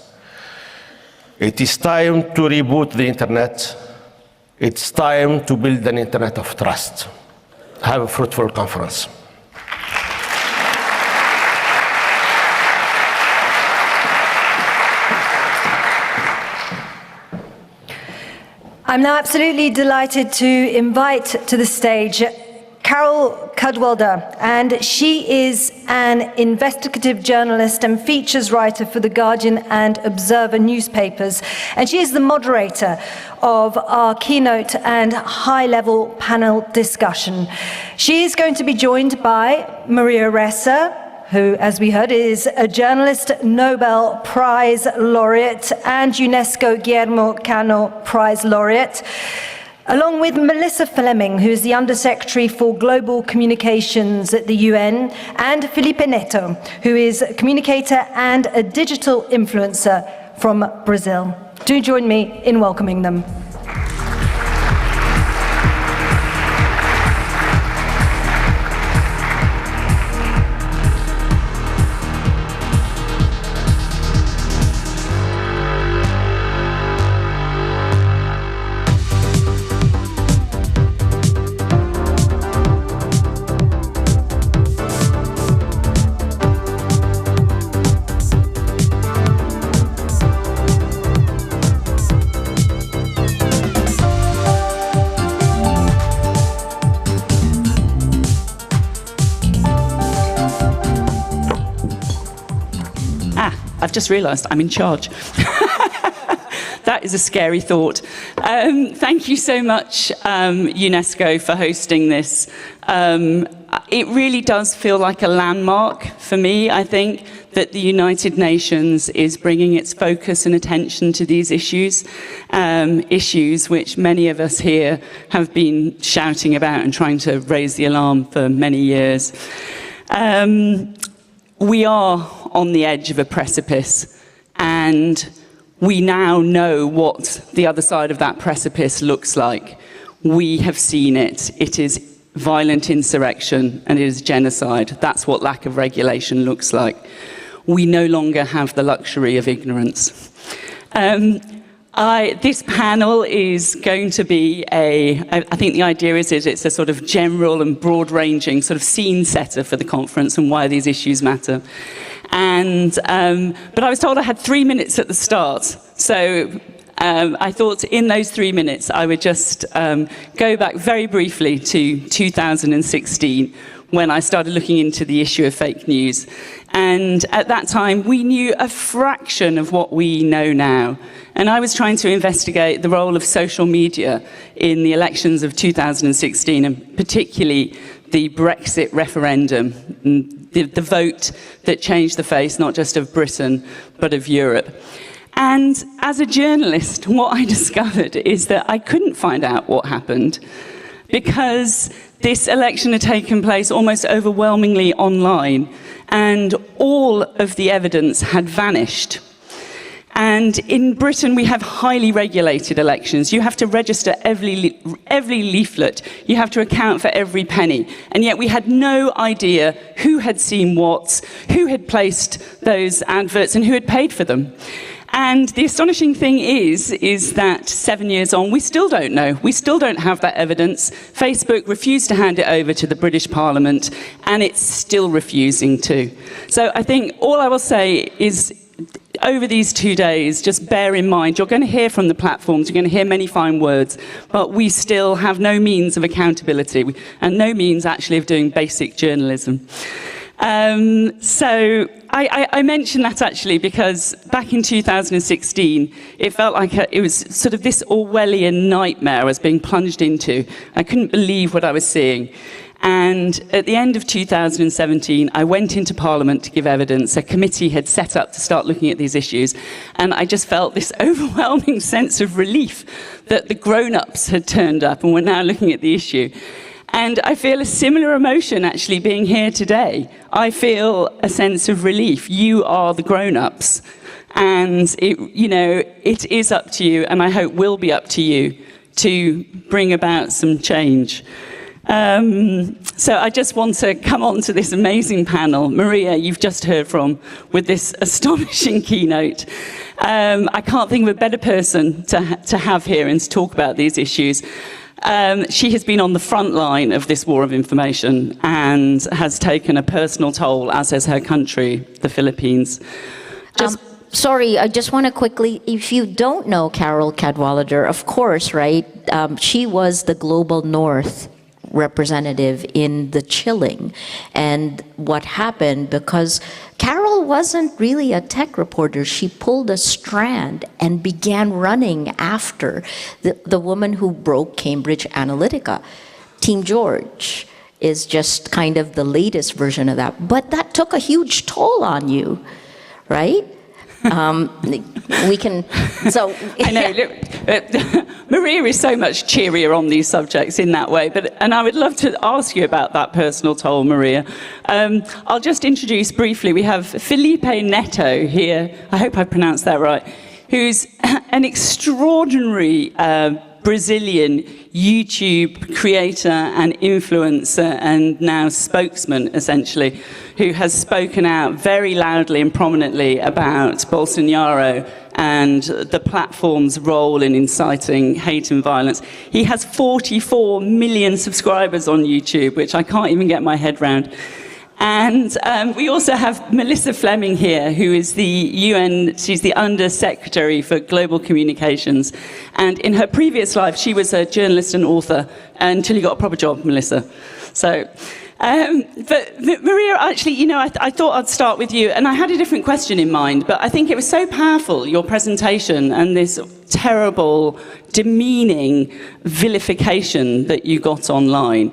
It is time to reboot the internet. It's time to build an internet of trust. Have a fruitful conference. I'm now absolutely delighted to invite to the stage Carol Cadwalder, and she is an investigative journalist and features writer for The Guardian and Observer newspapers, and she is the moderator of our keynote and high-level panel discussion. She is going to be joined by Maria Ressa, who, as we heard, is a journalist, Nobel Prize laureate, and UNESCO Guillermo Cano Prize laureate, along with Melissa Fleming, who is the Undersecretary for Global Communications at the UN, and Felipe Neto, who is a communicator and a digital influencer from Brazil. Do join me in welcoming them. I've just realised I'm in charge. That is a scary thought. Thank you so much, UNESCO, for hosting this. It really does feel like a landmark for me, I think, that the United Nations is bringing its focus and attention to these issues, issues which many of us here have been shouting about and trying to raise the alarm for many years. We are on the edge of a precipice, and we now know what the other side of that precipice looks like. We have seen it. It is violent insurrection and it is genocide. That's what lack of regulation looks like. We no longer have the luxury of ignorance. This panel is going to be I think the idea is it's a sort of general and broad-ranging sort of scene setter for the conference and why these issues matter. And, but I was told I had 3 minutes at the start. So I thought in those 3 minutes I would just go back very briefly to 2016, when I started looking into the issue of fake news. And at that time, we knew a fraction of what we know now. And I was trying to investigate the role of social media in the elections of 2016, and particularly the Brexit referendum, the vote that changed the face, not just of Britain, but of Europe. And as a journalist, what I discovered is that I couldn't find out what happened, because this election had taken place almost overwhelmingly online, and all of the evidence had vanished. And in Britain, we have highly regulated elections. You have to register every leaflet. You have to account for every penny. And yet we had no idea who had seen what, who had placed those adverts, and who had paid for them. And the astonishing thing is that 7 years on, we still don't know. We still don't have that evidence. Facebook refused to hand it over to the British Parliament, and it's still refusing to. So I think all I will say is, over these 2 days, just bear in mind, you're going to hear from the platforms, you're going to hear many fine words, but we still have no means of accountability, and no means actually of doing basic journalism. So I mention that actually because back in 2016, it felt like it was sort of this Orwellian nightmare I was being plunged into. I couldn't believe what I was seeing. And at the end of 2017, I went into Parliament to give evidence. A committee had set up to start looking at these issues. And I just felt this overwhelming sense of relief that the grown-ups had turned up and were now looking at the issue. And I feel a similar emotion actually being here today. I feel a sense of relief. You are the grown-ups. And it is up to you, and I hope will be up to you, to bring about some change. So I just want to come on to this amazing panel. Maria, you've just heard from, with this astonishing keynote. I can't think of a better person to have here and to talk about these issues. She has been on the front line of this war of information and has taken a personal toll, as has her country, the Philippines. Sorry, I just want to quickly, if you don't know Carol Cadwallader, of course, right, she was the Global North representative in the chilling. And what happened, because Carol wasn't really a tech reporter, she pulled a strand and began running after the woman who broke Cambridge Analytica. Team George is just kind of the latest version of that. But that took a huge toll on you, right? We can, so... I know, look, Maria is so much cheerier on these subjects in that way, and I would love to ask you about that personal toll, Maria. I'll just introduce briefly, we have Felipe Neto here, I hope I pronounced that right, who's an extraordinary Brazilian YouTube creator and influencer and now spokesman, essentially, who has spoken out very loudly and prominently about Bolsonaro and the platform's role in inciting hate and violence. He has 44 million subscribers on YouTube, which I can't even get my head round. And we also have Melissa Fleming here, who is the UN, she's the Under-Secretary for Global Communications. And in her previous life, she was a journalist and author until you got a proper job, Melissa. So, but Maria, actually, I thought I'd start with you, and I had a different question in mind, but I think it was so powerful, your presentation, and this terrible, demeaning vilification that you got online.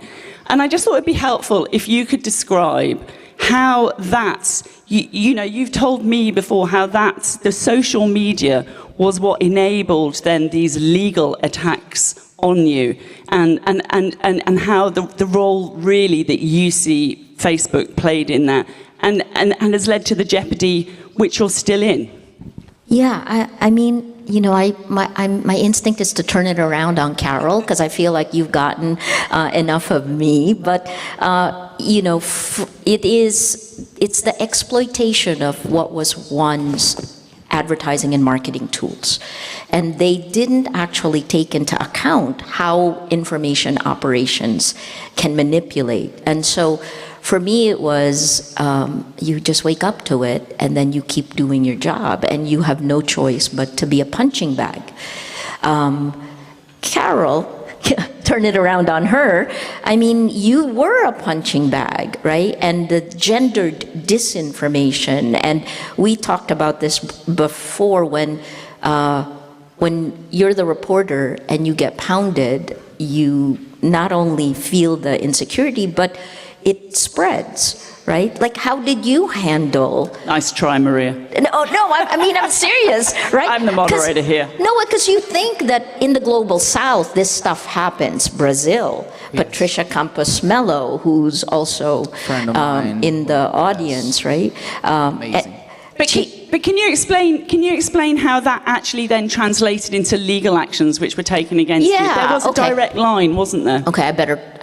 And I just thought it'd be helpful if you could describe how that's, you've told me before how that's, the social media was what enabled then these legal attacks on you, and how the role really that you see Facebook played in that, and has led to the jeopardy which you're still in. Yeah, I mean, my instinct is to turn it around on Carol, because I feel like you've gotten enough of me. But it's the exploitation of what was once advertising and marketing tools. And they didn't actually take into account how information operations can manipulate. And so for me, it was you just wake up to it and then you keep doing your job and you have no choice but to be a punching bag. Carol, turn it around on her. I mean, you were a punching bag, right? And the gendered disinformation, and we talked about this before when you're the reporter and you get pounded, you not only feel the insecurity, but it spreads. Right? Like, how did you handle? Nice try, Maria. No, I mean, I'm serious, right? I'm the moderator here. No, because you think that in the global south, this stuff happens. Brazil, yes. Patricia Campos Melo, who's also in the audience, right? Amazing. But can you explain how that actually then translated into legal actions which were taken against you? There was a direct line, wasn't there? Okay, I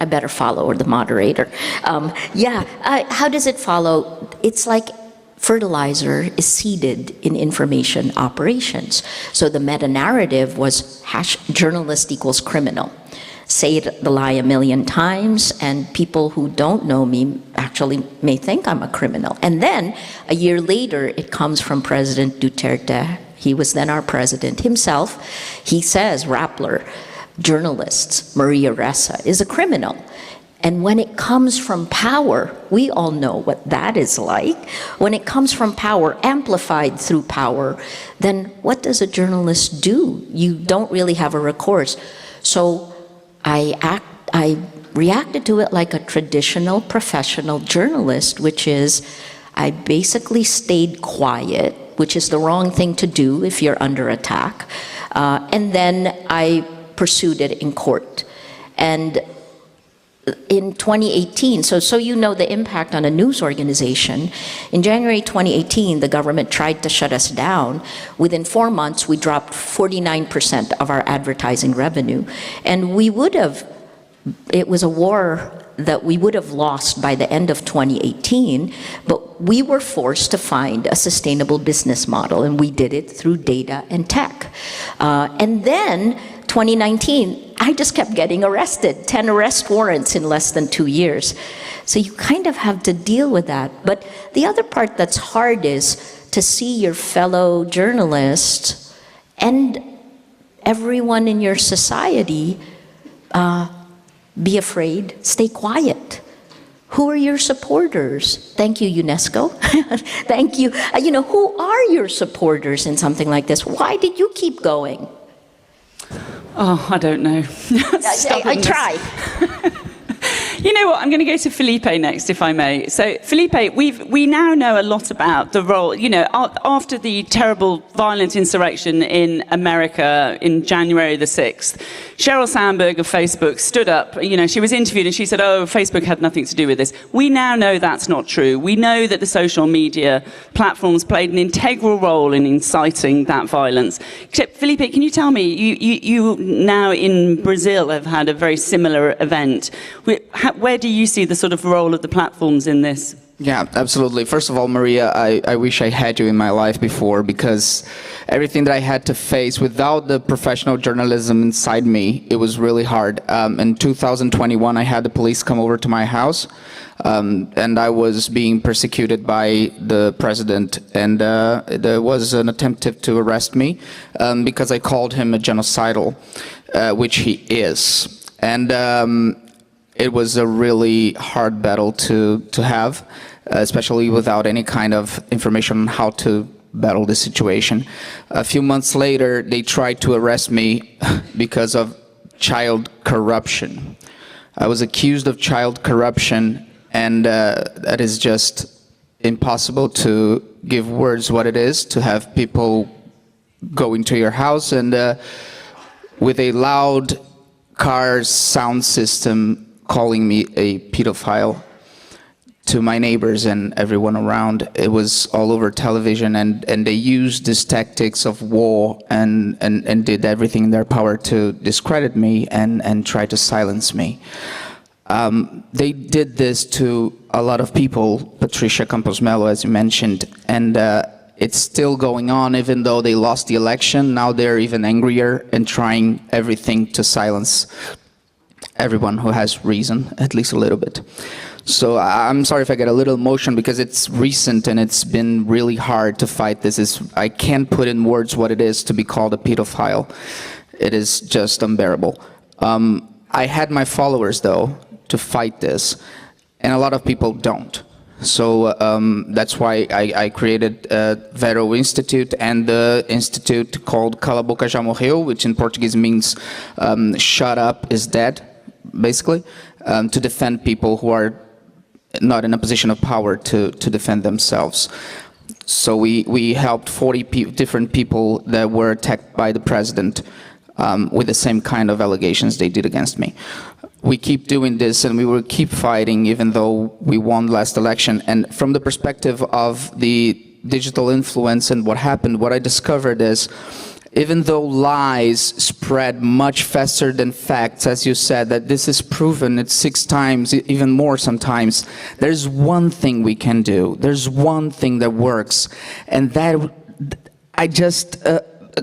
better follow the moderator. How does it follow? It's like fertilizer is seeded in information operations. So the meta-narrative was journalist equals criminal. Say the lie a million times, and people who don't know me actually may think I'm a criminal. And then, a year later, it comes from President Duterte. He was then our president himself. He says, Rappler, journalists, Maria Ressa, is a criminal. And when it comes from power, we all know what that is like. When it comes from power, amplified through power, then what does a journalist do? You don't really have a recourse. So I reacted to it like a traditional professional journalist, which is I basically stayed quiet, which is the wrong thing to do if you're under attack. And then I pursued it in court. And in 2018, so you know the impact on a news organization. In January 2018, the government tried to shut us down. Within 4 months, we dropped 49% of our advertising revenue. And it was a war that we would have lost by the end of 2018, but we were forced to find a sustainable business model, and we did it through data and tech. And then 2019, I just kept getting arrested, 10 arrest warrants in less than 2 years. So you kind of have to deal with that. But the other part that's hard is to see your fellow journalists and everyone in your society be afraid, stay quiet. Who are your supporters? Thank you, UNESCO. Thank you. Who are your supporters in something like this? Why did you keep going? Oh, I don't know. I try. You know what? I'm going to go to Felipe next, if I may. So, Felipe, we now know a lot about the role, after the terrible violent insurrection in America in January the 6th, Sheryl Sandberg of Facebook stood up, she was interviewed and she said, Facebook had nothing to do with this. We now know that's not true. We know that the social media platforms played an integral role in inciting that violence. Except, Felipe, can you tell me, you now in Brazil have had a very similar event. Where do you see the sort of role of the platforms in this? Yeah, absolutely. First of all, Maria, I wish I had you in my life before, because everything that I had to face without the professional journalism inside me, it was really hard. In 2021, I had the police come over to my house, and I was being persecuted by the president, and there was an attempt to arrest me because I called him a genocidal, which he is. And it was a really hard battle to have, especially without any kind of information on how to battle this situation. A few months later, they tried to arrest me because of child corruption. I was accused of child corruption, and that is just impossible to give words what it is, to have people go into your house and with a loud car sound system calling me a pedophile to my neighbors and everyone around. It was all over television, and they used these tactics of war and did everything in their power to discredit me and try to silence me. They did this to a lot of people, Patricia Campos Melo, as you mentioned, and it's still going on, even though they lost the election. Now they're even angrier and trying everything to silence everyone who has reason, at least a little bit. So I'm sorry if I get a little emotional because it's recent and it's been really hard to fight this. I can't put in words what it is to be called a pedophile. It is just unbearable. I had my followers, though, to fight this, and a lot of people don't. So that's why I created Vero Institute and the institute called Cala a Boca Já Morreu, which in Portuguese means shut up is dead, basically, to defend people who are not in a position of power to defend themselves. So we helped 40 different people that were attacked by the president with the same kind of allegations they did against me. We keep doing this and we will keep fighting even though we won last election. And from the perspective of the digital influence and what happened, what I discovered is even though lies spread much faster than facts, as you said, that this is proven, it's 6 times, even more sometimes, there's one thing we can do. There's one thing that works. And that, I just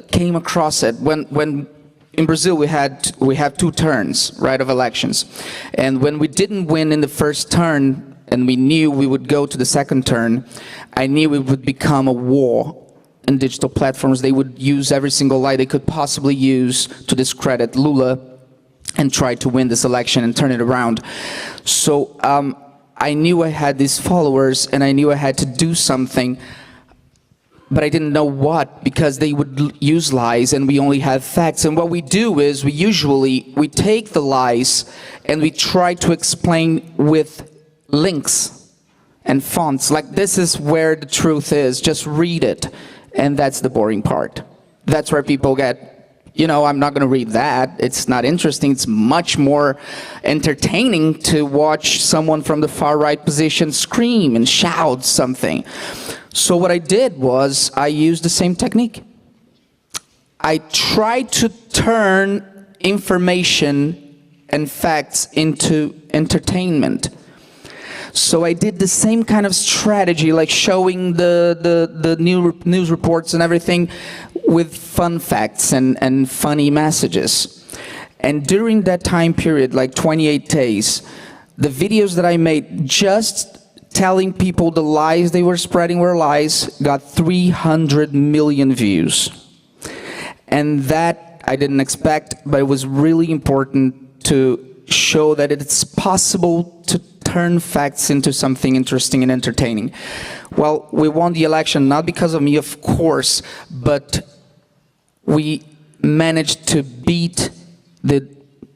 came across it when in Brazil we have 2 turns, right, of elections. And when we didn't win in the first turn, and we knew we would go to the second turn, I knew it would become a war. And digital platforms, they would use every single lie they could possibly use to discredit Lula and try to win this election and turn it around. So I knew I had these followers and I knew I had to do something, but I didn't know what, because they would use lies and we only have facts. And what we do is we take the lies and we try to explain with links and fonts, like this is where the truth is, just read it. And that's the boring part. That's where people get, you know, I'm not going to read that. It's not interesting. It's much more entertaining to watch someone from the far right position scream and shout something. So what I did was I used the same technique. I tried to turn information and facts into entertainment. So I did the same kind of strategy, like showing the news reports and everything with fun facts and funny messages. And during that time period, like 28 days, the videos that I made just telling people the lies they were spreading were lies got 300 million views. And that I didn't expect, but it was really important to show that it's possible to turn facts into something interesting and entertaining. Well, we won the election not because of me, of course, but we managed to beat the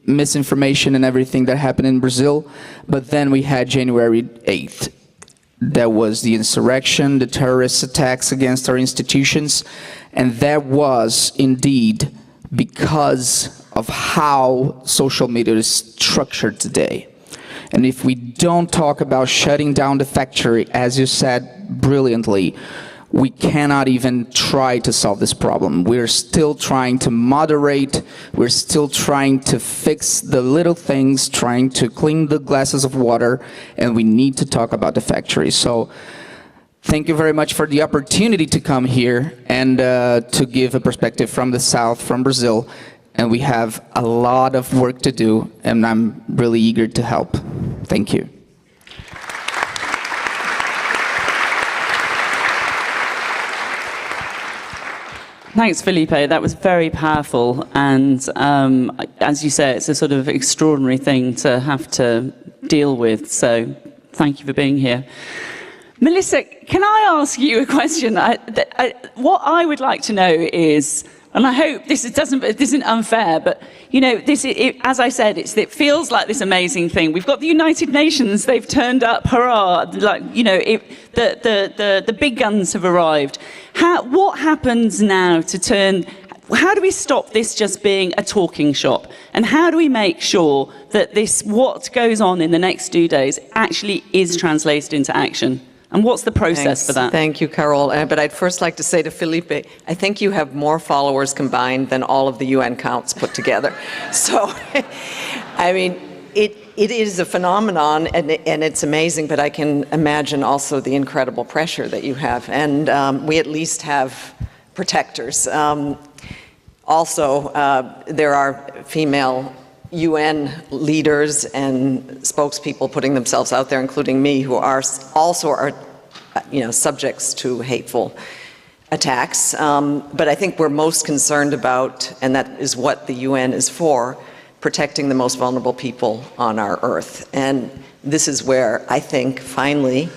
misinformation and everything that happened in Brazil. But then we had January 8th. That was the insurrection, the terrorist attacks against our institutions, and that was indeed because of how social media is structured today. And if we don't talk about shutting down the factory, as you said brilliantly, we cannot even try to solve this problem. We're still trying to moderate, we're still trying to fix the little things, trying to clean the glasses of water, and we need to talk about the factory. So thank you very much for the opportunity to come here and to give a perspective from the South, from Brazil. And we have a lot of work to do, and I'm really eager to help. Thank you. Thanks, Felipe. That was very powerful. And as you say, it's a sort of extraordinary thing to have to deal with. So thank you for being here. Melissa, can I ask you a question? What I would like to know is, and I hope this isn't unfair, but you know, as I said, it feels like this amazing thing. We've got the United Nations; they've turned up, hurrah! Like, you know, the big guns have arrived. What happens now to turn? How do we stop this just being a talking shop? And how do we make sure that what goes on in the next 2 days actually is translated into action? And what's the process for that? Thank you, Carol. But I'd first like to say to Felipe, I think you have more followers combined than all of the UN counts put together. So, I mean, It is a phenomenon, and it's amazing, but I can imagine also the incredible pressure that you have. And we at least have protectors. Also, there are female UN leaders and spokespeople putting themselves out there, including me, who are subjects to hateful attacks. But I think we're most concerned about, and that is what the UN is for, protecting the most vulnerable people on our earth. And this is where I think finally,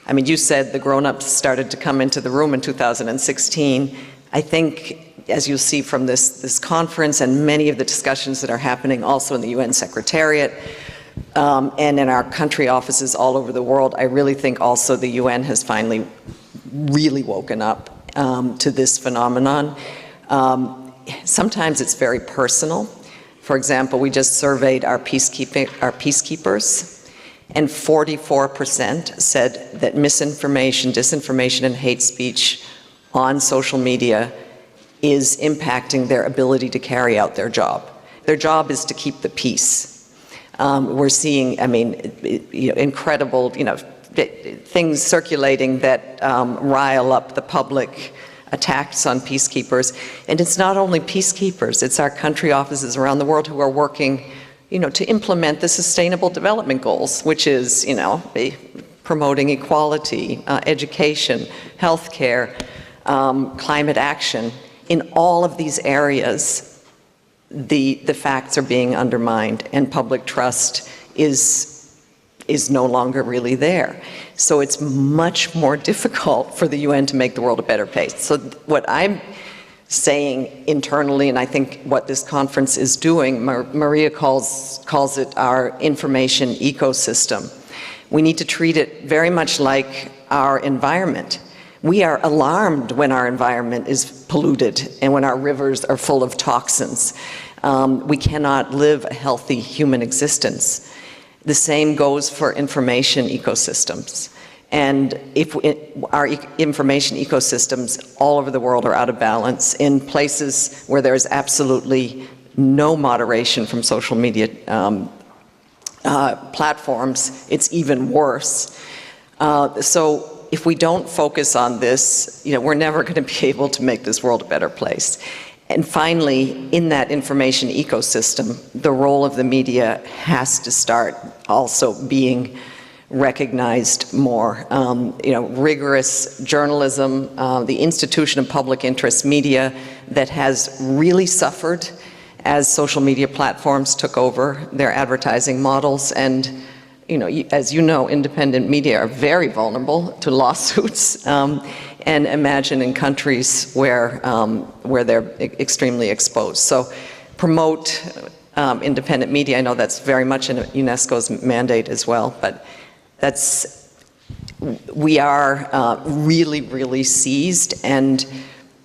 I mean, you said the grown-ups started to come into the room in 2016. I think, as you'll see from this conference and many of the discussions that are happening also in the UN Secretariat and in our country offices all over the world, I really think also the UN has finally really woken up to this phenomenon. Sometimes it's very personal. For example, we just surveyed our peacekeepers, and 44% said that misinformation, disinformation, and hate speech on social media is impacting their ability to carry out their job. Their job is to keep the peace. We're seeing, I mean, incredible, things circulating that rile up the public, attacks on peacekeepers. And it's not only peacekeepers, it's our country offices around the world who are working, to implement the Sustainable Development Goals, which is, promoting equality, education, healthcare, climate action. In all of these areas, the facts are being undermined and public trust is no longer really there. So it's much more difficult for the UN to make the world a better place. So what I'm saying internally, and I think what this conference is doing, Maria calls it our information ecosystem. We need to treat it very much like our environment. We are alarmed when our environment is polluted and when our rivers are full of toxins. We cannot live a healthy human existence. The same goes for information ecosystems. And if our information ecosystems all over the world are out of balance, in places where there's absolutely no moderation from social media platforms, it's even worse. So if we don't focus on this, we're never going to be able to make this world a better place. And finally, in that information ecosystem, the role of the media has to start also being recognized more. Rigorous journalism, the institution of public interest media that has really suffered as social media platforms took over their advertising models. And as you know, independent media are very vulnerable to lawsuits. And imagine in countries where they're extremely exposed. So promote independent media. I know that's very much in UNESCO's mandate as well, but we are really, really seized, and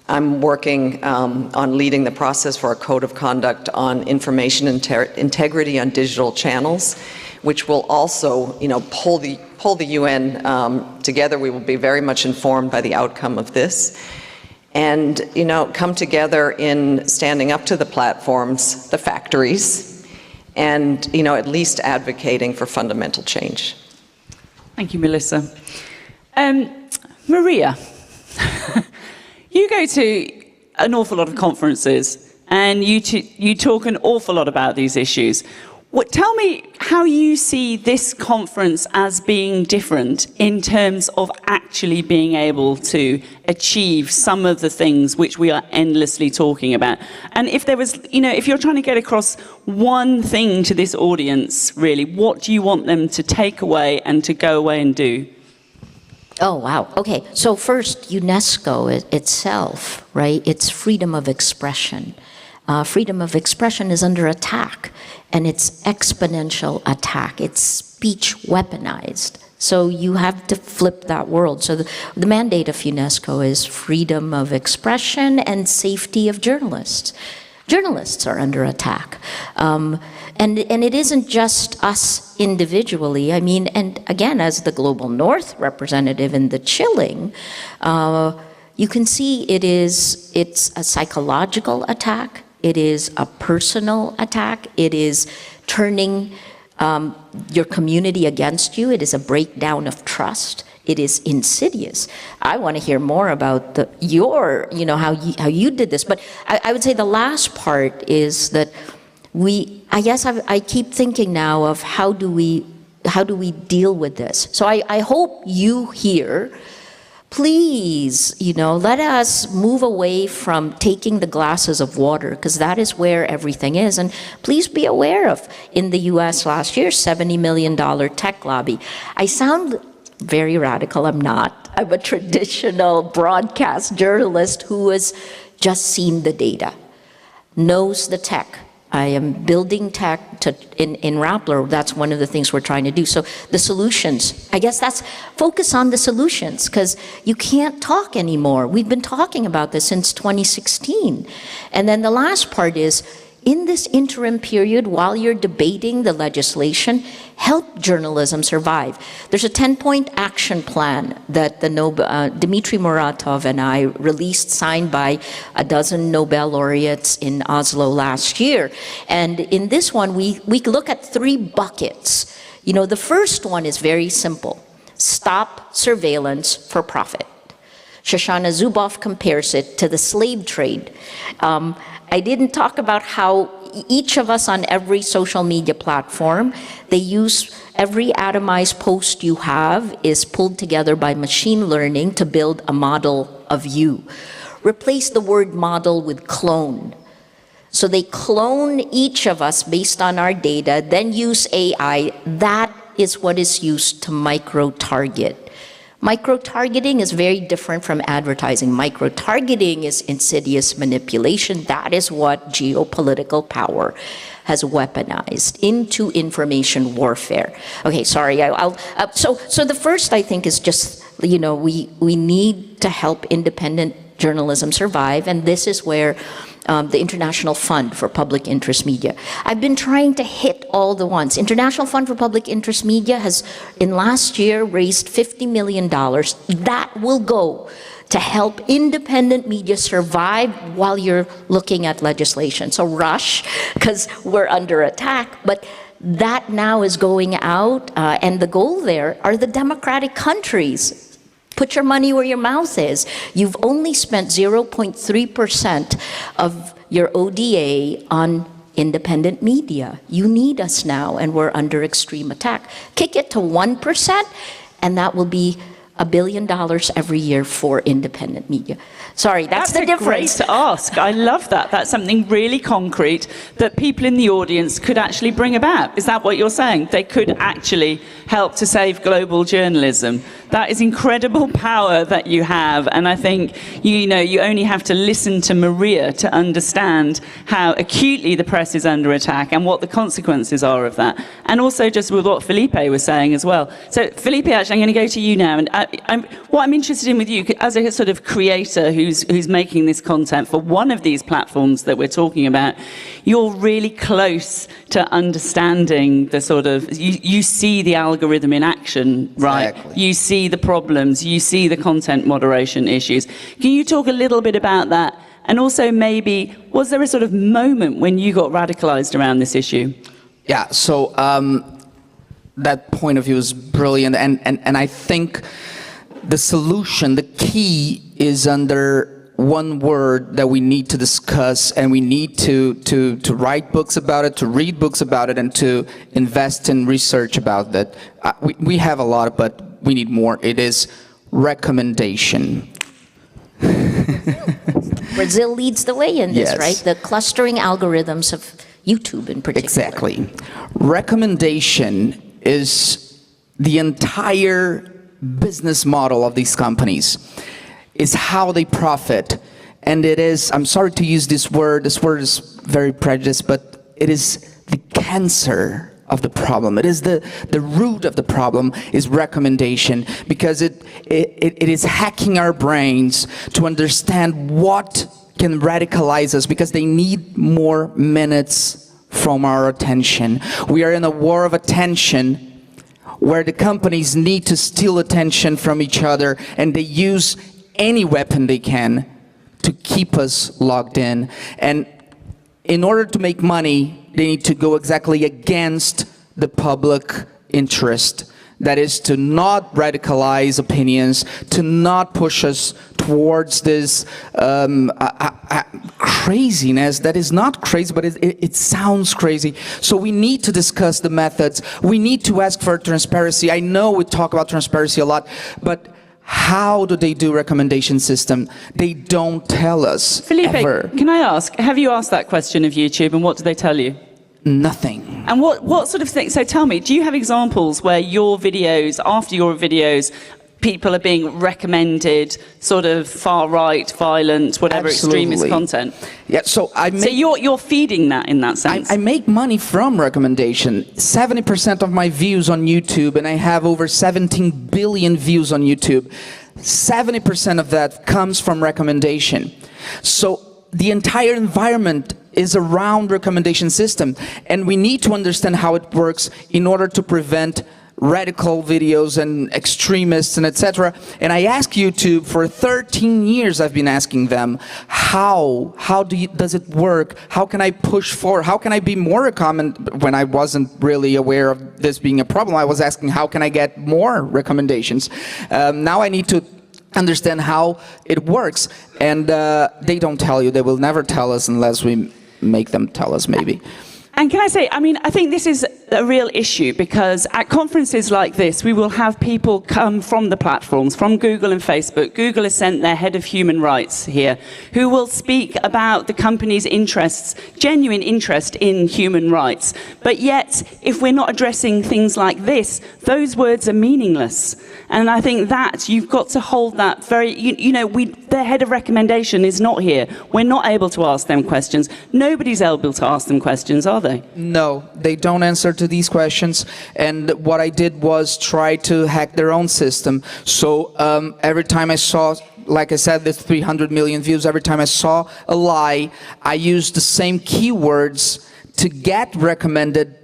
I'm working on leading the process for a code of conduct on information integrity on digital channels, which will also, pull the UN together. We will be very much informed by the outcome of this, and come together in standing up to the platforms, the factories, and at least advocating for fundamental change. Thank you, Melissa. Maria, you go to an awful lot of conferences, and you talk an awful lot about these issues. Tell me how you see this conference as being different in terms of actually being able to achieve some of the things which we are endlessly talking about. And if there was, if you're trying to get across one thing to this audience, really, what do you want them to take away and to go away and do? Oh, wow. Okay. So first, UNESCO itself, right? It's freedom of expression. Freedom of expression is under attack, and it's exponential attack. It's speech weaponized. So you have to flip that world. So the mandate of UNESCO is freedom of expression and safety of journalists. Journalists are under attack. And it isn't just us individually. I mean, and again, as the Global North representative in the chilling, you can see it's a psychological attack. It is a personal attack. It is turning your community against you. It is a breakdown of trust. It is insidious. I want to hear more about how you did this. But I would say the last part is that I keep thinking now of how do we deal with this. So I hope you here, please, let us move away from taking the glasses of water, because that is where everything is. And please be aware of, in the US last year, $70 million tech lobby. I sound very radical. I'm not. I'm a traditional broadcast journalist who has just seen the data, knows the tech. I am building tech in Rappler. That's one of the things we're trying to do. So the solutions, I guess that's focus on the solutions, because you can't talk anymore. We've been talking about this since 2016. And then the last part is, in this interim period, while you're debating the legislation, help journalism survive. There's a 10-point action plan that Dmitry Muratov and I released, signed by a dozen Nobel laureates in Oslo last year. And in this one, we look at 3 buckets. The first one is very simple. Stop surveillance for profit. Shoshana Zuboff compares it to the slave trade. I didn't talk about how each of us on every social media platform, they use every atomized post you have is pulled together by machine learning to build a model of you. Replace the word model with clone. So they clone each of us based on our data, then use AI. That is what is used to micro-target. Micro-targeting is very different from advertising. Micro-targeting is insidious manipulation. That is what geopolitical power has weaponized into information warfare. Okay, sorry. So the first, I think, is just, we need to help independent journalism survive, and this is where the International Fund for Public Interest Media. I've been trying to hit all the ones. International Fund for Public Interest Media has, in last year, raised $50 million. That will go to help independent media survive while you're looking at legislation. So rush, because we're under attack, but that now is going out, and the goal there are the democratic countries. Put your money where your mouth is. You've only spent 0.3% of your ODA on independent media. You need us now, and we're under extreme attack. Kick it to 1%, and that will be $1 billion every year for independent media. Sorry, that's the difference. That's a great ask. I love that. That's something really concrete that people in the audience could actually bring about. Is that what you're saying? They could actually help to save global journalism. That is incredible power that you have, and I think you only have to listen to Maria to understand how acutely the press is under attack and what the consequences are of that. And also just with what Felipe was saying as well. So Felipe, actually, I'm going to go to you now, and what I'm interested in with you as a sort of creator who's making this content for one of these platforms that we're talking about, you're really close to understanding the sort of, you see the algorithm in action, right? Exactly. You see the problems, you see the content moderation issues. Can you talk a little bit about that? And also maybe, was there a sort of moment when you got radicalized around this issue? Yeah, so that point of view is brilliant, and I think the solution, the key is under one word that we need to discuss, and we need to write books about it, to read books about it, and to invest in research about that. We have a lot, but we need more. It is recommendation. Brazil leads the way in this, Yes. right? The clustering algorithms of YouTube in particular. Exactly. Recommendation is the entire business model of these companies. Is how they profit. And it is, I'm sorry to use this word is very prejudiced, but it is the cancer of the problem. It is the root of the problem is recommendation, because it is hacking our brains to understand what can radicalize us, because they need more minutes from our attention. We are in a war of attention where the companies need to steal attention from each other, and they use any weapon they can to keep us logged in. And in order to make money, they need to go exactly against the public interest. That is to not radicalize opinions, to not push us towards this craziness that is not crazy, but it sounds crazy. So we need to discuss the methods. We need to ask for transparency. I know we talk about transparency a lot, but how do they do recommendation system? They don't tell us. Felipe, ever. Can I ask, have you asked that question of YouTube, and what do they tell you? Nothing. And what sort of thing? So tell me, do you have examples where your videos, after your videos, people are being recommended sort of far-right, violent, whatever extremist content? Yeah, so you're feeding that in that sense? I make money from recommendation. 70% of my views on YouTube, and I have over 17 billion views on YouTube. 70% of that comes from recommendation. So the entire environment is around recommendation system, and we need to understand how it works in order to prevent radical videos and extremists and etc. And I ask YouTube for 13 years. I've been asking them how does it work? How can I push forward? How can I be more recommend? When I wasn't really aware of this being a problem, I was asking how can I get more recommendations. Now I need to understand how it works, and they don't tell you. They will never tell us unless we make them tell us, maybe. And can I say, I mean, I think this is a real issue, because at conferences like this, we will have people come from the platforms, from Google and Facebook. Google has sent their head of human rights here, who will speak about the company's interests, genuine interest in human rights. But yet, if we're not addressing things like this, those words are meaningless. And I think that you've got to hold that very, their head of recommendation is not here. We're not able to ask them questions. Nobody's able to ask them questions, are they? No, they don't answer to these questions. And what I did was try to hack their own system. So every time I saw, like I said, there's 300 million views. Every time I saw a lie, I used the same keywords to get recommended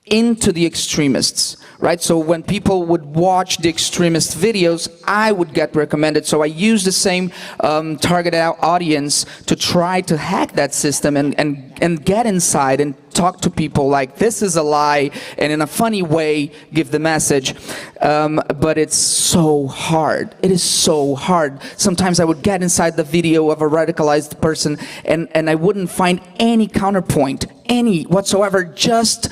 into the extremists, right? So when people would watch the extremist videos, I would get recommended. So I used the same targeted audience to try to hack that system and get inside and talk to people like, this is a lie, and in a funny way, give the message. But it's so hard. It is so hard. Sometimes I would get inside the video of a radicalized person, and I wouldn't find any counterpoint, any whatsoever, just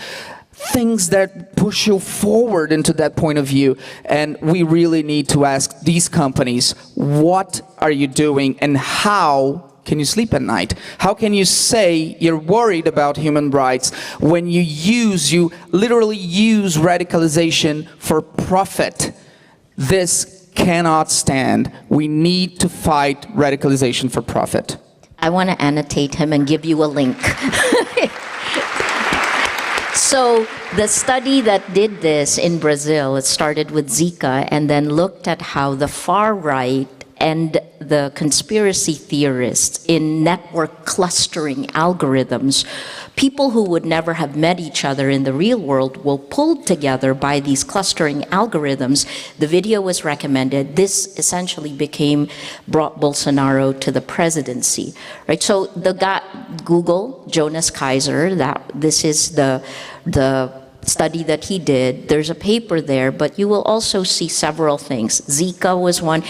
things that push you forward into that point of view. And we really need to ask these companies, what are you doing, and how can you sleep at night? How can you say you're worried about human rights when you literally use radicalization for profit? This cannot stand. We need to fight radicalization for profit. I want to annotate him and give you a link. So the study that did this in Brazil, it started with Zika and then looked at how the far right and the conspiracy theorists in network clustering algorithms, people who would never have met each other in the real world, will pull together by these clustering algorithms. The video was recommended. This essentially brought Bolsonaro to the presidency, right? So the guy, Google, Jonas Kaiser, this is the study that he did. There's a paper there, but you will also see several things. Zika was one.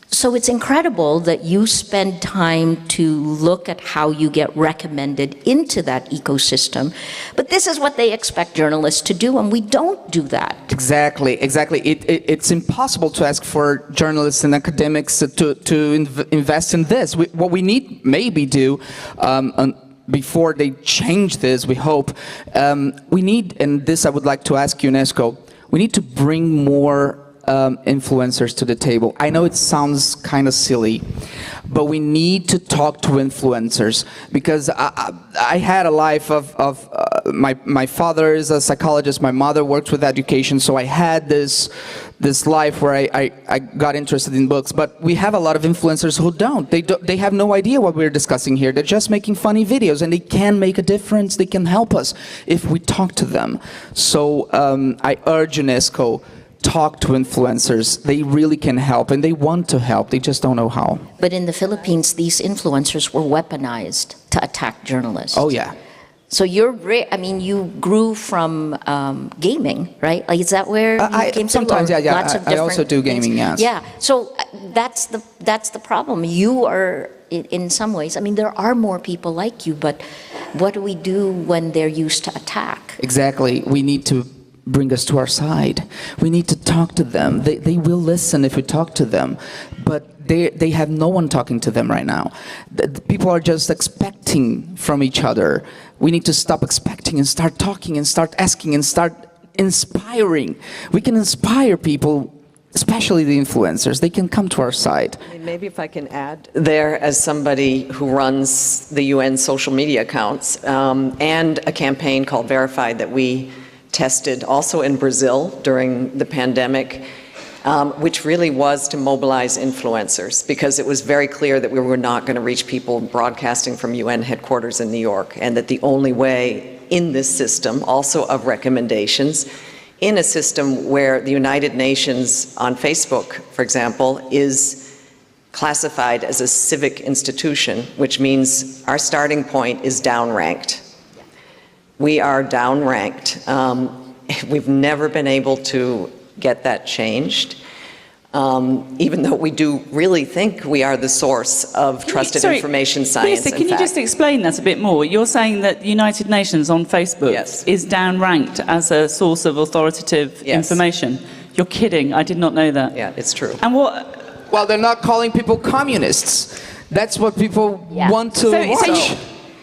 So it's incredible that you spend time to look at how you get recommended into that ecosystem. But this is what they expect journalists to do, and we don't do that. Exactly. It's impossible to ask for journalists and academics to invest in this. What we need maybe do before they change this, we hope, we need, and this I would like to ask UNESCO, we need to bring more influencers to the table. I know it sounds kind of silly, but we need to talk to influencers, because I had a life of my father is a psychologist, my mother works with education, so I had this life where I got interested in books. But we have a lot of influencers who don't. They have no idea what we're discussing here. They're just making funny videos, and they can make a difference. They can help us if we talk to them. So I urge UNESCO, talk to influencers. They really can help, and they want to help. They just don't know how. But in the Philippines, these influencers were weaponized to attack journalists. Oh, yeah. So you grew from gaming, right? Like, is that where you came sometimes, from? yeah. Lots of I also do things? gaming, yes. Yeah, so that's the problem. You are, in some ways, I mean, there are more people like you, but what do we do when they're used to attack? Exactly. We need to bring us to our side. We need to talk to them. They will listen if we talk to them, but they have no one talking to them right now. The people are just expecting from each other. We need to stop expecting and start talking and start asking and start inspiring. We can inspire people, especially the influencers. They can come to our side. Maybe if I can add there, as somebody who runs the UN social media accounts and a campaign called Verified that we tested also in Brazil during the pandemic, which really was to mobilize influencers, because it was very clear that we were not going to reach people broadcasting from UN headquarters in New York, and that the only way in this system, also of recommendations, in a system where the United Nations on Facebook, for example, is classified as a civic institution, which means our starting point is downranked. We are downranked. We've never been able to get that changed, even though we do really think we are the source of trusted information science. Lisa, can you just explain that a bit more? You're saying that the United Nations on Facebook is downranked as a source of authoritative information. You're kidding. I did not know that. Yeah, it's true. And what? Well, they're not calling people communists. That's what people want to watch.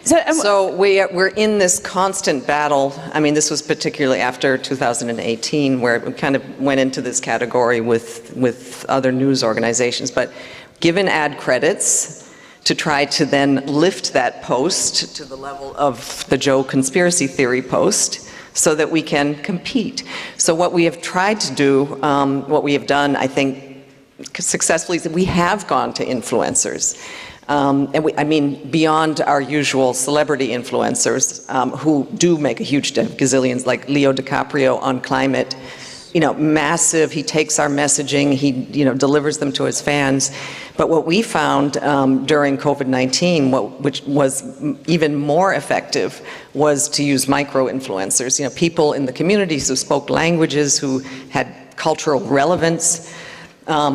So we're in this constant battle. I mean, this was particularly after 2018, where we kind of went into this category with other news organizations, but given ad credits to try to then lift that post to the level of the Joe conspiracy theory post so that we can compete. So what we have tried to do, what we have done, I think, successfully, is that we have gone to influencers. I mean, beyond our usual celebrity influencers, who do make a huge gazillions, like Leo DiCaprio on climate, massive. He takes our messaging, he, delivers them to his fans. But what we found during COVID-19, which was even more effective, was to use micro-influencers, people in the communities who spoke languages, who had cultural relevance,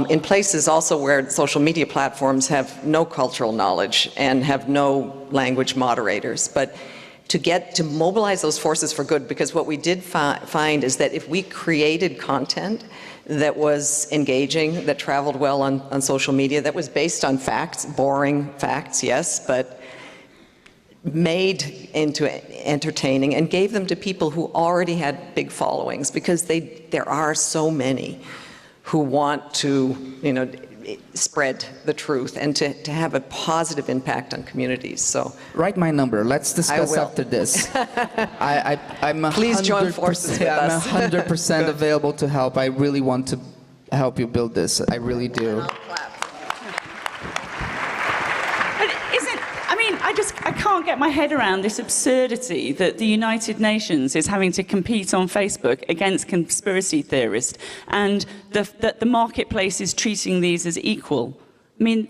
in places also where social media platforms have no cultural knowledge and have no language moderators. But to mobilize those forces for good, because what we did find is that if we created content that was engaging, that traveled well on social media, that was based on facts, boring facts, yes, but made into entertaining, and gave them to people who already had big followings, because there are so many who want to, spread the truth and to have a positive impact on communities. So write my number. Let's discuss after this. I'm Please join forces with us. I'm 100% available to help. I really want to help you build this. I really do. I can't get my head around this absurdity that the United Nations is having to compete on Facebook against conspiracy theorists, and that the marketplace is treating these as equal. I mean,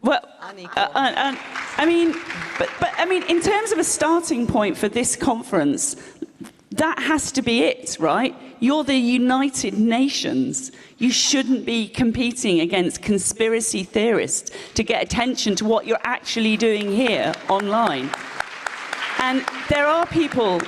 well, in terms of a starting point for this conference, that has to be it, right? You're the United Nations. You shouldn't be competing against conspiracy theorists to get attention to what you're actually doing here online. And there are people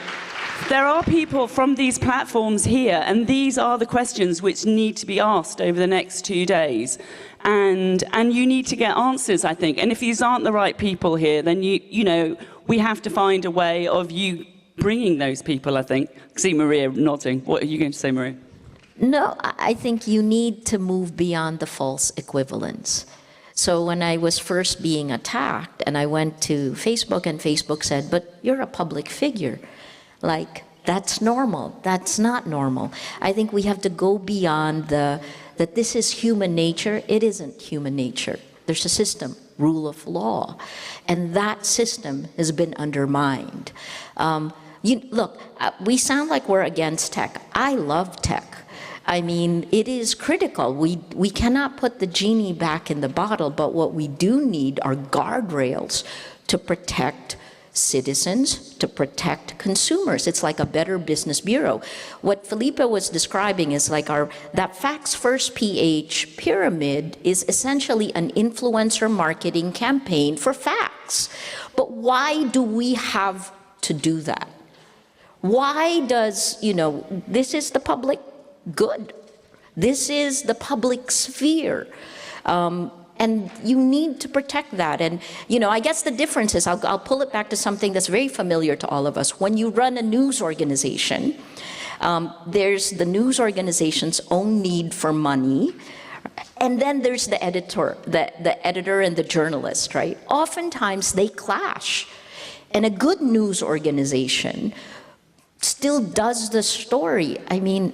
from these platforms here, and these are the questions which need to be asked over the next 2 days. And you need to get answers, I think. And if these aren't the right people here, then we have to find a way of you bringing those people, I think. I see Maria nodding. What are you going to say, Maria? No, I think you need to move beyond the false equivalence. So when I was first being attacked and I went to Facebook, and Facebook said, but you're a public figure. Like, that's normal. That's not normal. I think we have to go beyond that this is human nature. It isn't human nature. There's a system, rule of law. And that system has been undermined. Look, we sound like we're against tech. I love tech. I mean, it is critical. We cannot put the genie back in the bottle, but what we do need are guardrails to protect citizens, to protect consumers. It's like a better business bureau. What Felipe was describing is like that Facts First PH pyramid is essentially an influencer marketing campaign for facts. But why do we have to do that? Why does, this is the public good. This is the public sphere. And you need to protect that. And, I guess the difference is, I'll pull it back to something that's very familiar to all of us. When you run a news organization, there's the news organization's own need for money, and then there's the editor, the editor and the journalist, right? Oftentimes they clash. And a good news organization still does the story. I mean,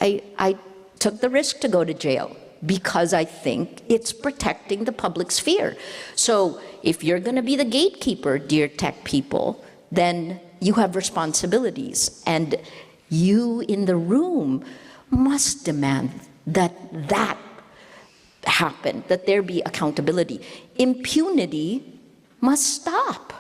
I took the risk to go to jail because I think it's protecting the public sphere. So if you're going to be the gatekeeper, dear tech people, then you have responsibilities. And you in the room must demand that happen, that there be accountability. Impunity must stop.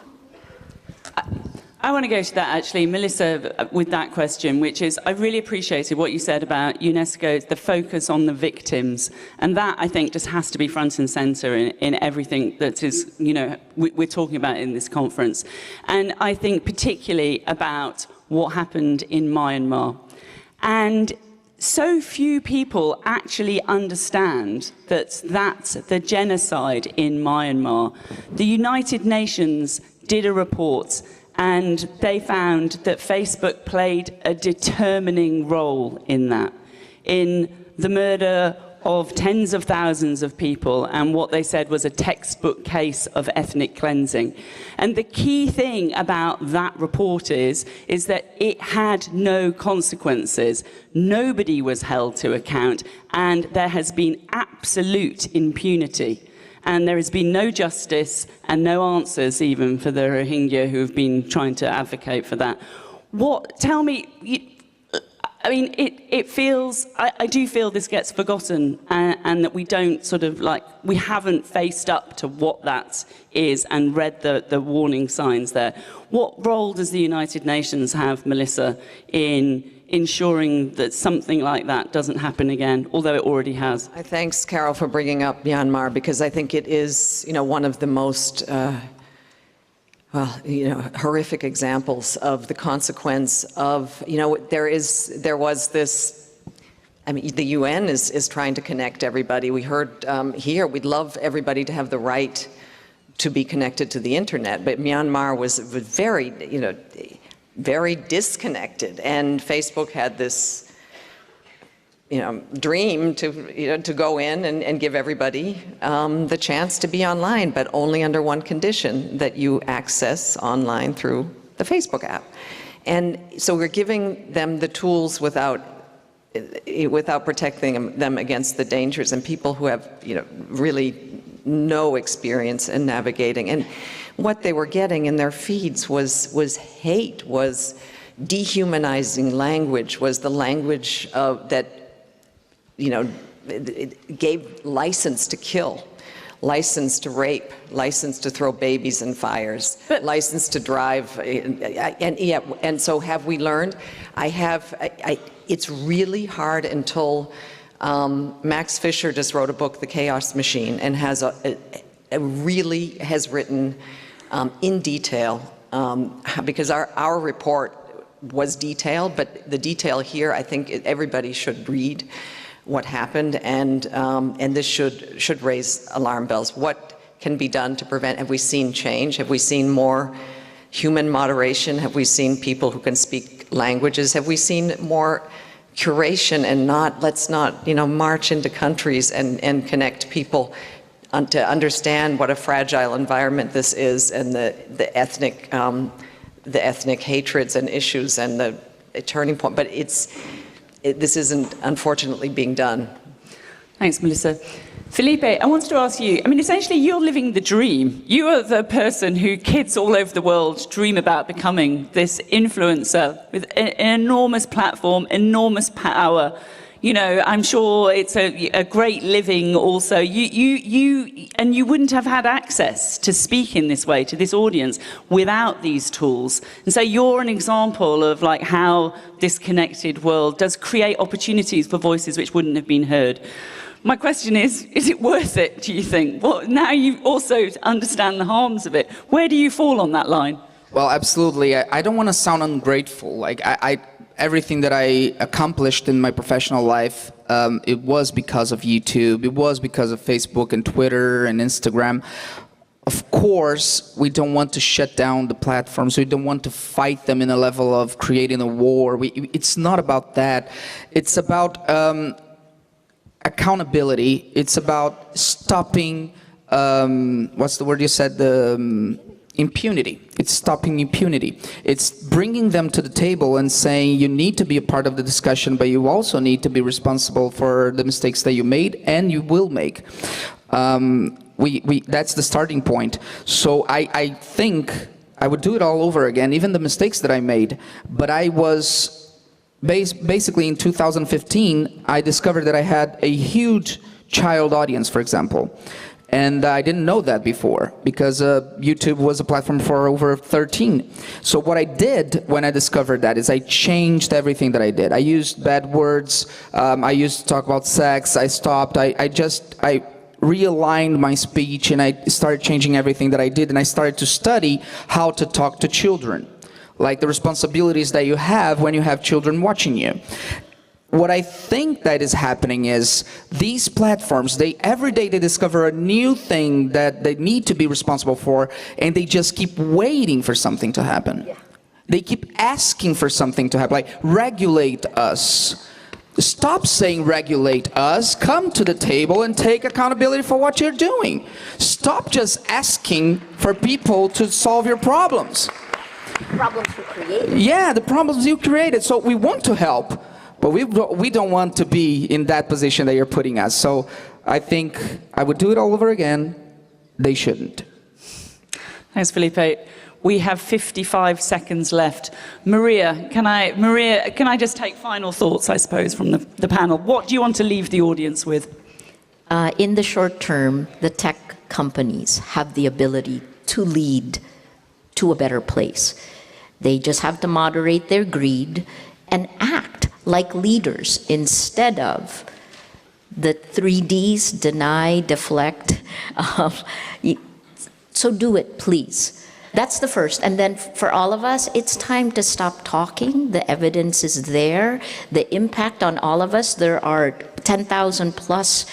I want to go to that, actually, Melissa, with that question, which is, I really appreciated what you said about UNESCO's, the focus on the victims. And that, I think, just has to be front and center in everything that is, we're talking about in this conference. And I think particularly about what happened in Myanmar. And so few people actually understand that that's the genocide in Myanmar. The United Nations did a report, and they found that Facebook played a determining role in that, in the murder of tens of thousands of people, and what they said was a textbook case of ethnic cleansing. And the key thing about that report is that it had no consequences. Nobody was held to account, and there has been absolute impunity. And there has been no justice and no answers even for the Rohingya who have been trying to advocate for that. Tell me, it feels, I do feel this gets forgotten, and that we don't we haven't faced up to what that is and read the warning signs there. What role does the United Nations have, Melissa, in ensuring that something like that doesn't happen again, although it already has? Thanks, Carol, for bringing up Myanmar, because I think it is, one of the most horrific examples of the consequence of, there was this, the UN is trying to connect everybody. We heard here, we'd love everybody to have the right to be connected to the internet, but Myanmar was very, very disconnected, and Facebook had this, dream to go in and give everybody the chance to be online, but only under one condition, that you access online through the Facebook app. And so we're giving them the tools without protecting them against the dangers, and people who have, really no experience in navigating. And what they were getting in their feeds was hate, was dehumanizing language, was the language that, it gave license to kill, license to rape, license to throw babies in fires, license to drive. And so have we learned? It's really hard until Max Fisher just wrote a book, The Chaos Machine, and has really has written in detail, because our report was detailed, but the detail here, I think everybody should read what happened, and this should raise alarm bells. What can be done to prevent? Have we seen change? Have we seen more human moderation? Have we seen people who can speak languages? Have we seen more curation, and let's not march into countries and connect people to understand what a fragile environment this is, and the ethnic hatreds and issues and the turning point. But this isn't unfortunately being done. Thanks, Melissa. Felipe, I wanted to ask you, essentially you're living the dream. You are the person who kids all over the world dream about becoming, this influencer with an enormous platform, enormous power, You know, I'm sure it's a great living also. You wouldn't have had access to speak in this way to this audience without these tools. And so you're an example of like how this connected world does create opportunities for voices which wouldn't have been heard. My question is it worth it, do you think? Well, now you also understand the harms of it. Where do you fall on that line? Well, absolutely. I don't want to sound ungrateful. Like everything that I accomplished in my professional life, it was because of YouTube. It was because of Facebook and Twitter and Instagram. Of course, we don't want to shut down the platforms. We don't want to fight them in a level of creating a war. It's not about that. It's about accountability. It's about stopping, what's the word you said? Impunity. It's stopping impunity. It's bringing them to the table and saying you need to be a part of the discussion, but you also need to be responsible for the mistakes that you made and you will make. That's the starting point. So I think I would do it all over again, even the mistakes that I made. But I was basically in 2015, I discovered that I had a huge child audience, for example. And I didn't know that before because YouTube was a platform for over 13. So what I did when I discovered that is I changed everything that I did. I used bad words. I used to talk about sex. I stopped. I realigned my speech and I started changing everything that I did. And I started to study how to talk to children, like the responsibilities that you have when you have children watching you. What I think that is happening is these platforms, every day they discover a new thing that they need to be responsible for, and they just keep waiting for something to happen. Yeah. They keep asking for something to happen, like regulate us. Stop saying regulate us, come to the table and take accountability for what you're doing. Stop just asking for people to solve your problems. Problems you created. Yeah, the problems you created. So we want to help. But we don't want to be in that position that you're putting us. So I think I would do it all over again. They shouldn't. Thanks, Felipe. We have 55 seconds left. Maria, can I just take final thoughts, I suppose, from the panel? What do you want to leave the audience with? In the short term, the tech companies have the ability to lead to a better place. They just have to moderate their greed and act like leaders instead of the 3Ds, deny, deflect. So do it, please. That's the first. And then for all of us, it's time to stop talking. The evidence is there. The impact on all of us, there are 10,000 plus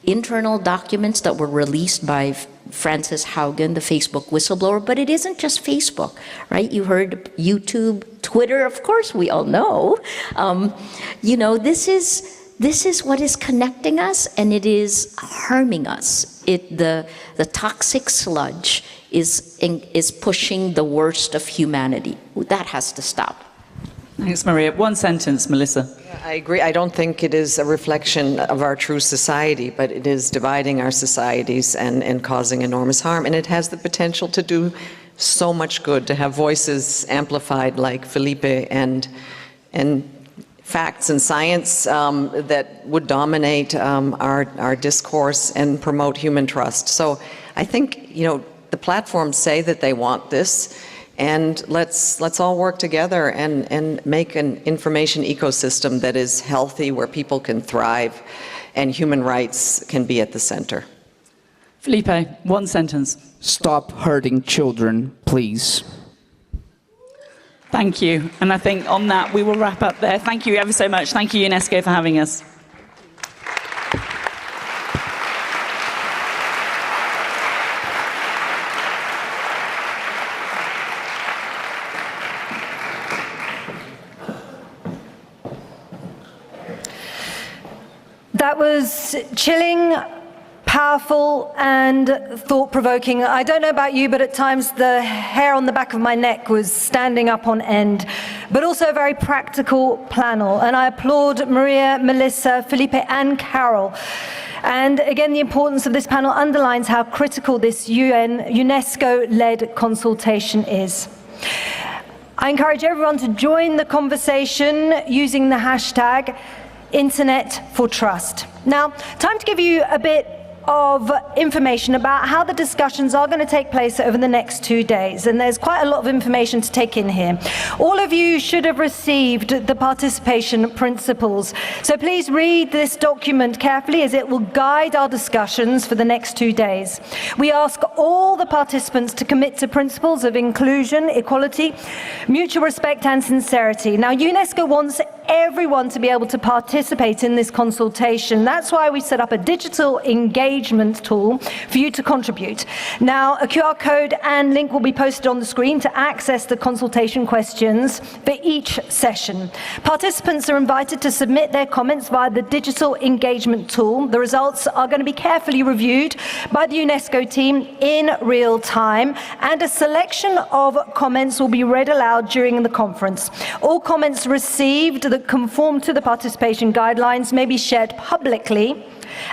internal documents that were released by Frances Haugen, the Facebook whistleblower, but it isn't just Facebook, right? You heard YouTube, Twitter, of course we all know. You know, this is what is connecting us, and it is harming us. The toxic sludge is pushing the worst of humanity. That has to stop. Thanks, Maria. One sentence, Melissa. I agree. I don't think it is a reflection of our true society, but it is dividing our societies and causing enormous harm. And it has the potential to do so much good, to have voices amplified like Felipe and facts and science that would dominate our discourse and promote human trust. So I think, you know, the platforms say that they want this. And let's all work together and make an information ecosystem that is healthy, where people can thrive and human rights can be at the center. Felipe, one sentence. Stop hurting children, please. Thank you. And I think on that we will wrap up there. Thank you ever so much. Thank you, UNESCO, for having us. That was chilling, powerful, and thought-provoking. I don't know about you, but at times the hair on the back of my neck was standing up on end, but also a very practical panel. And I applaud Maria, Melissa, Felipe, and Carol. And again, the importance of this panel underlines how critical this UNESCO-led consultation is. I encourage everyone to join the conversation using the hashtag Internet for Trust. Now, time to give you a bit of information about how the discussions are going to take place over the next 2 days, and there's quite a lot of information to take in here. All of you should have received the participation principles, so please read this document carefully as it will guide our discussions for the next 2 days. We ask all the participants to commit to principles of inclusion, equality, mutual respect and sincerity. Now, UNESCO wants everyone to be able to participate in this consultation. That's why we set up a digital engagement tool for you to contribute. Now, a QR code and link will be posted on the screen to access the consultation questions for each session. Participants are invited to submit their comments via the digital engagement tool. The results are going to be carefully reviewed by the UNESCO team in real time, and a selection of comments will be read aloud during the conference. All comments received that conform to the participation guidelines may be shared publicly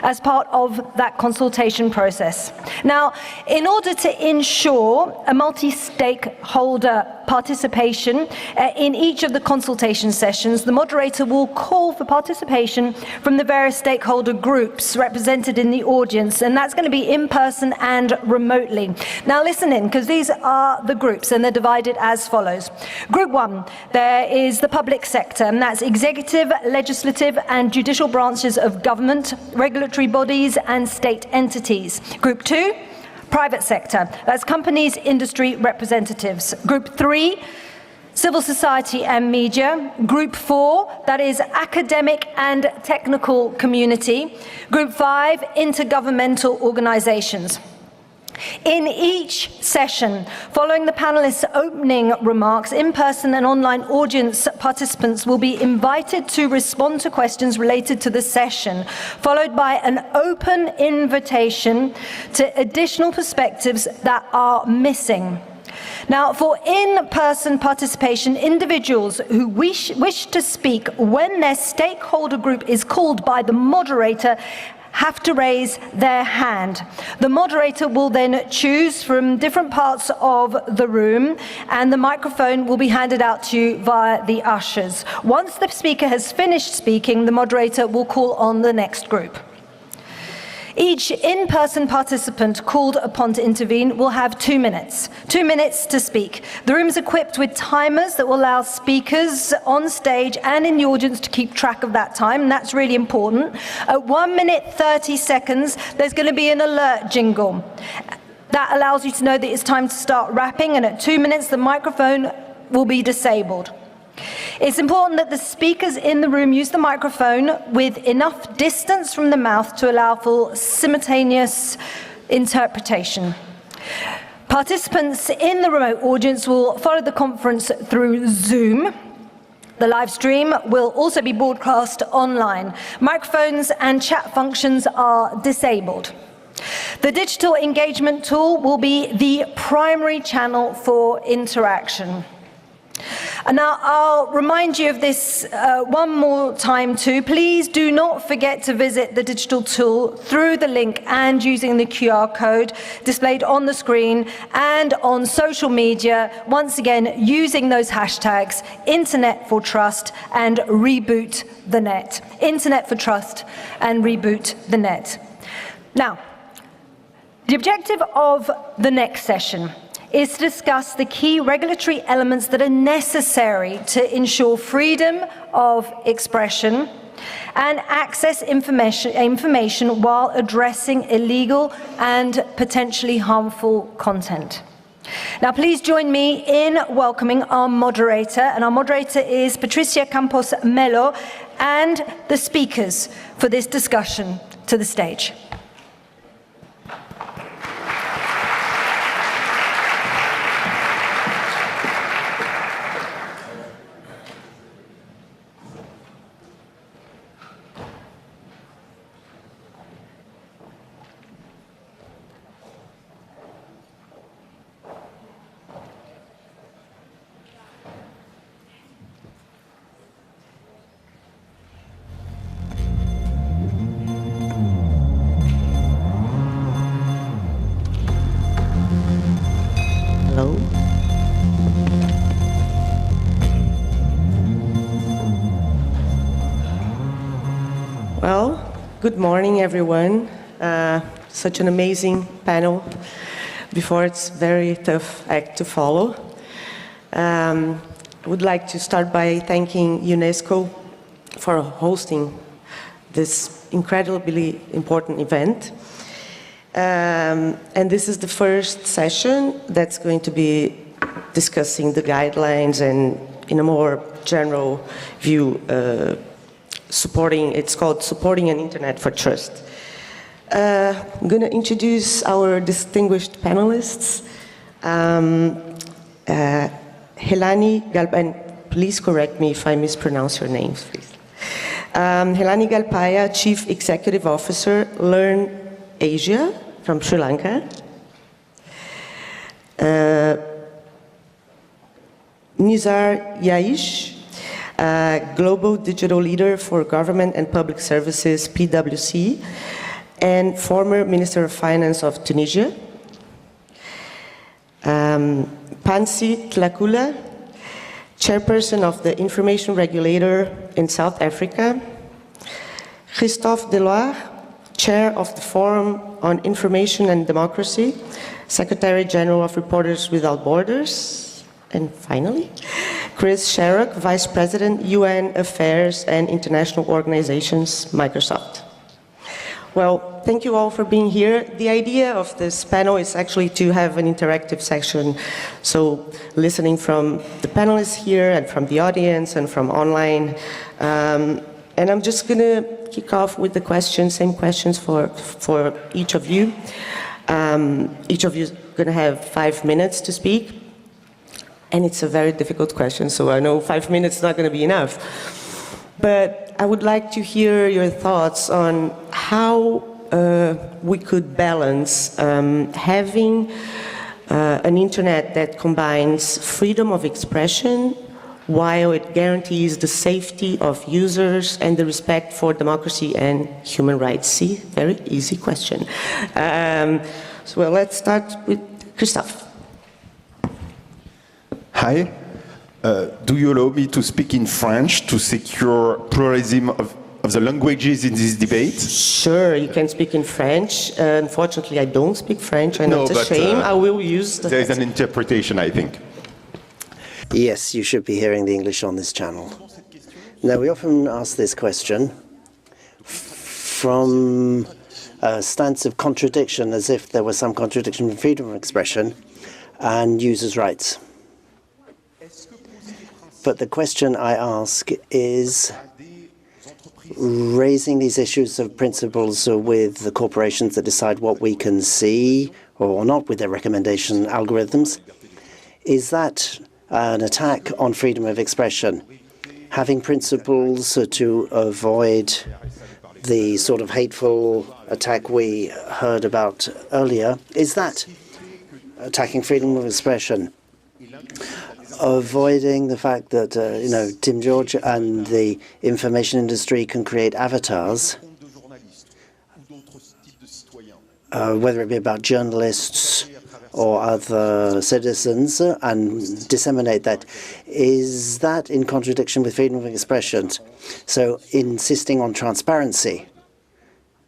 as part of that consultation process. Now, in order to ensure a multi-stakeholder participation in each of the consultation sessions, the moderator will call for participation from the various stakeholder groups represented in the audience, and that's going to be in person and remotely. Now listen in, because these are the groups, and they're divided as follows. Group 1, there is the public sector, and that's executive, legislative and judicial branches of government, regulatory bodies and state entities. Group 2, private sector, that's companies, industry representatives. Group 3, civil society and media. Group 4, that is academic and technical community. Group 5, intergovernmental organizations. In each session, following the panelists' opening remarks, in-person and online audience participants will be invited to respond to questions related to the session, followed by an open invitation to additional perspectives that are missing. Now, for in-person participation, individuals who wish to speak when their stakeholder group is called by the moderator have to raise their hand. The moderator will then choose from different parts of the room, and the microphone will be handed out to you via the ushers. Once the speaker has finished speaking, the moderator will call on the next group. Each in-person participant called upon to intervene will have 2 minutes. 2 minutes to speak. The room is equipped with timers that will allow speakers on stage and in the audience to keep track of that time, and that's really important. At 1 minute 30 seconds, there's going to be an alert jingle. That allows you to know that it's time to start rapping, and at 2 minutes, the microphone will be disabled. It's important that the speakers in the room use the microphone with enough distance from the mouth to allow for simultaneous interpretation. Participants in the remote audience will follow the conference through Zoom. The live stream will also be broadcast online. Microphones and chat functions are disabled. The digital engagement tool will be the primary channel for interaction. And now I'll remind you of this one more time too. Please do not forget to visit the digital tool through the link and using the QR code displayed on the screen and on social media, once again using those hashtags Internet for Trust and Reboot the Net. Internet for Trust and Reboot the Net. Now, the objective of the next session is to discuss the key regulatory elements that are necessary to ensure freedom of expression and access information while addressing illegal and potentially harmful content. Now, please join me in welcoming our moderator, and our moderator is Patricia Campos Melo, and the speakers for this discussion to the stage. Well, good morning, everyone. Such an amazing panel. Before, it's very tough act to follow. I would like to start by thanking UNESCO for hosting this incredibly important event. And this is the first session that's going to be discussing the guidelines and, in a more general view, it's called Supporting an Internet for Trust. I'm going to introduce our distinguished panelists. Helani Galpaya, please correct me if I mispronounce your names, please. Helani Galpaya, Chief Executive Officer, Learn Asia from Sri Lanka. Nizar Yaish, Global Digital Leader for Government and Public Services, PwC, and former Minister of Finance of Tunisia. Pansi Tlakula, Chairperson of the Information Regulator in South Africa. Christophe Deloire, Chair of the Forum on Information and Democracy, Secretary General of Reporters Without Borders. And finally, Chris Sharrock, Vice President, UN Affairs and International Organizations, Microsoft. Well, thank you all for being here. The idea of this panel is actually to have an interactive section, so listening from the panelists here and from the audience and from online. And I'm just going to kick off with the questions, same questions for each of you. Each of you is going to have 5 minutes to speak. And it's a very difficult question, so I know 5 minutes is not going to be enough. But I would like to hear your thoughts on how we could balance having an internet that combines freedom of expression while it guarantees the safety of users and the respect for democracy and human rights. See, very easy question. So let's start with Christophe. Hi. Do you allow me to speak in French to secure pluralism of the languages in this debate? Sure, you can speak in French. Unfortunately, I don't speak French, and it's a shame. I will use the... There is an interpretation, I think. Yes, you should be hearing the English on this channel. Now, we often ask this question from a stance of contradiction, as if there was some contradiction between freedom of expression and users' rights. But the question I ask is raising these issues of principles with the corporations that decide what we can see or not with their recommendation algorithms. Is that an attack on freedom of expression? Having principles to avoid the sort of hateful attack we heard about earlier, is that attacking freedom of expression? Avoiding the fact that, Tim George and the information industry can create avatars, whether it be about journalists or other citizens, and disseminate that. Is that in contradiction with freedom of expression? So insisting on transparency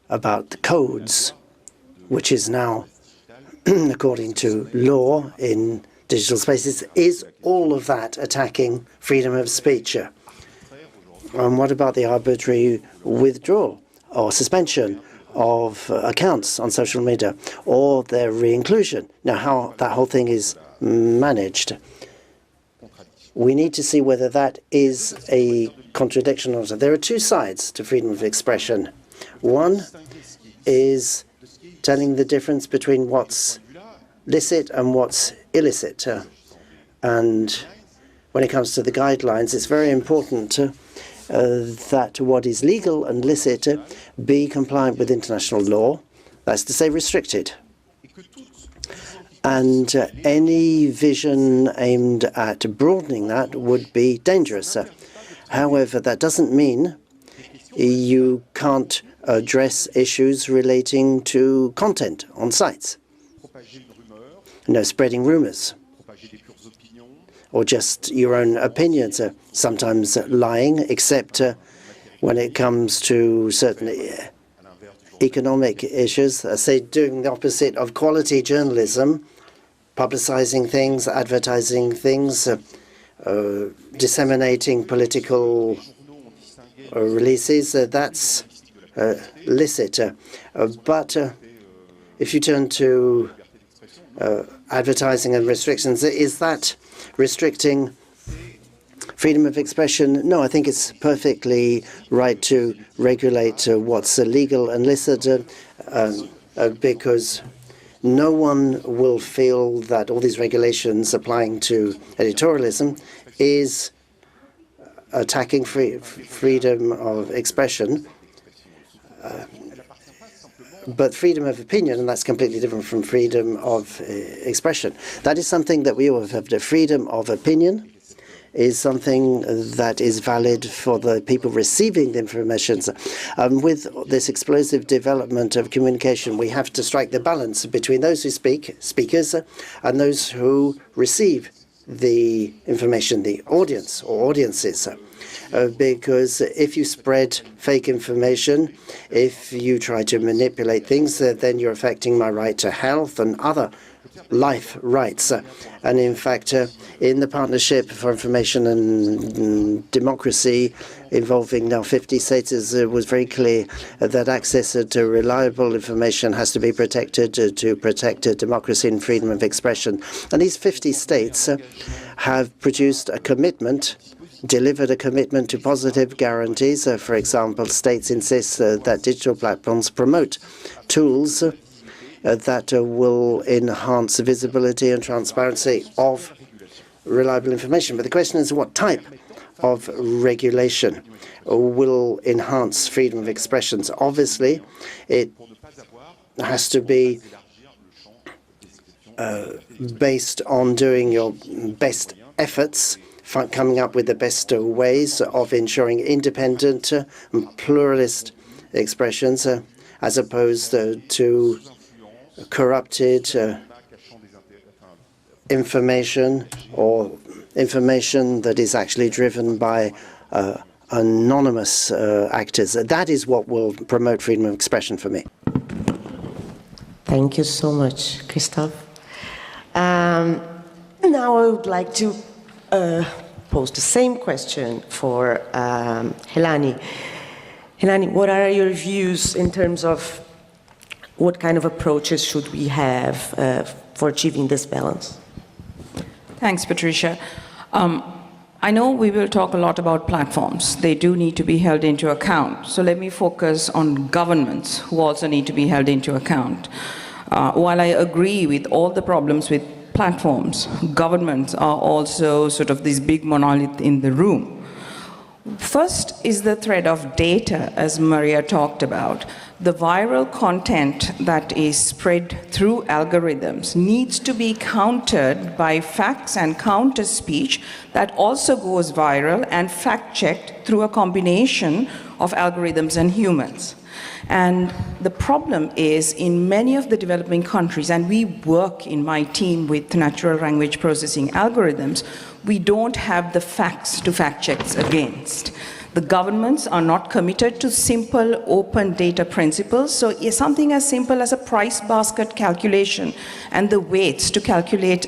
about the codes, which is now, according to law in digital spaces, is all of that attacking freedom of speech? And what about the arbitrary withdrawal or suspension of accounts on social media or their re-inclusion? Now, how that whole thing is managed, we need to see whether that is a contradiction or not. There are two sides to freedom of expression. One is telling the difference between what's licit and what's illicit. And when it comes to the guidelines, it's very important that what is legal and licit be compliant with international law, that's to say restricted. And any vision aimed at broadening that would be dangerous. However, that doesn't mean you can't address issues relating to content on sites. No spreading rumors or just your own opinions, sometimes lying, except when it comes to certain economic issues, say doing the opposite of quality journalism, publicizing things, advertising things, disseminating political releases, that's licit. But if you turn to advertising and restrictions, is that restricting freedom of expression? No, I think it's perfectly right to regulate what's legal and licit because no one will feel that all these regulations applying to editorialism is attacking freedom of expression. But freedom of opinion, and that's completely different from freedom of expression. That is something that we all have. The freedom of opinion is something that is valid for the people receiving the information. With this explosive development of communication, we have to strike the balance between those who speakers, and those who receive the information, the audience or audiences. Because if you spread fake information, if you try to manipulate things, then you're affecting my right to health and other life rights. And in fact, in the Partnership for Information and Democracy, involving now 50 states, it was very clear that access to reliable information has to be protected to protect democracy and freedom of expression. And these 50 states have produced a commitment, delivered a commitment to positive guarantees. For example, states insist that digital platforms promote tools that will enhance visibility and transparency of reliable information. But the question is, what type of regulation will enhance freedom of expression? Obviously, it has to be based on doing your best efforts, coming up with the best ways of ensuring independent and pluralist expressions, as opposed to corrupted information or information that is actually driven by anonymous actors. That is what will promote freedom of expression for me. Thank you so much, Christophe. Now I would like to pose the same question for Helani. Helani, what are your views in terms of what kind of approaches should we have for achieving this balance? Thanks, Patricia. I know we will talk a lot about platforms. They do need to be held into account. So let me focus on governments who also need to be held into account. While I agree with all the problems with platforms, governments are also sort of this big monolith in the room. First is the thread of data, as Maria talked about. The viral content that is spread through algorithms needs to be countered by facts and counter speech that also goes viral and fact-checked through a combination of algorithms and humans. And the problem is, in many of the developing countries, and we work in my team with natural language processing algorithms, we don't have the facts to fact checks against. The governments are not committed to simple open data principles, so something as simple as a price basket calculation and the weights to calculate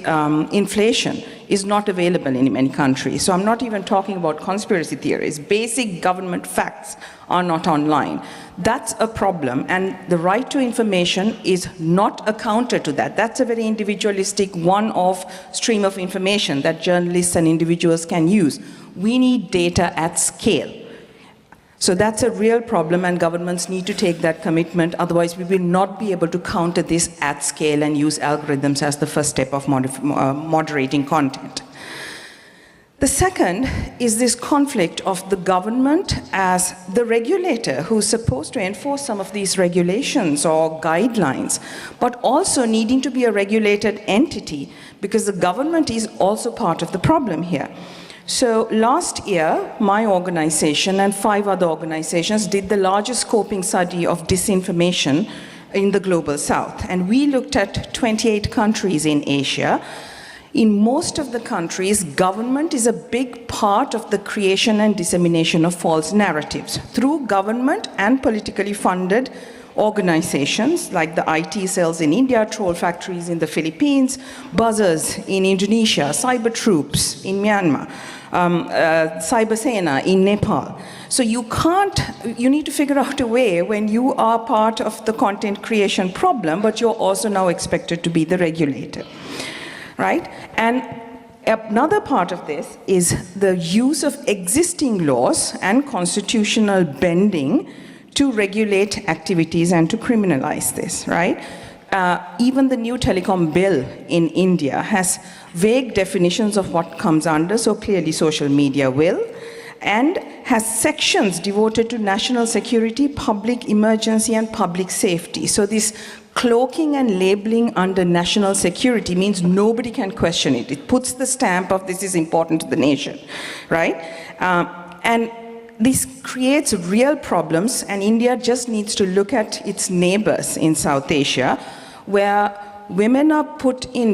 inflation is not available in many countries. So I'm not even talking about conspiracy theories. Basic government facts are not online. That's a problem, and the right to information is not a counter to that. That's a very individualistic one-off stream of information that journalists and individuals can use. We need data at scale. So that's a real problem, and governments need to take that commitment. Otherwise, we will not be able to counter this at scale and use algorithms as the first step of moderating content. The second is this conflict of the government as the regulator who's supposed to enforce some of these regulations or guidelines, but also needing to be a regulated entity because the government is also part of the problem here. So last year, my organization and 5 other organizations did the largest scoping study of disinformation in the Global South. And we looked at 28 countries in Asia. In most of the countries, government is a big part of the creation and dissemination of false narratives through government and politically funded organizations like the IT cells in India, troll factories in the Philippines, buzzers in Indonesia, cyber troops in Myanmar, cyber sena in Nepal. So you need to figure out a way when you are part of the content creation problem, but you're also now expected to be the regulator, right? And another part of this is the use of existing laws and constitutional bending to regulate activities and to criminalize this, right? Even the new telecom bill in India has vague definitions of what comes under, so clearly social media will, and has sections devoted to national security, public emergency, and public safety. So this cloaking and labeling under national security means nobody can question it. It puts the stamp of this is important to the nation, right? And this creates real problems, and India just needs to look at its neighbors in South Asia, where women are put in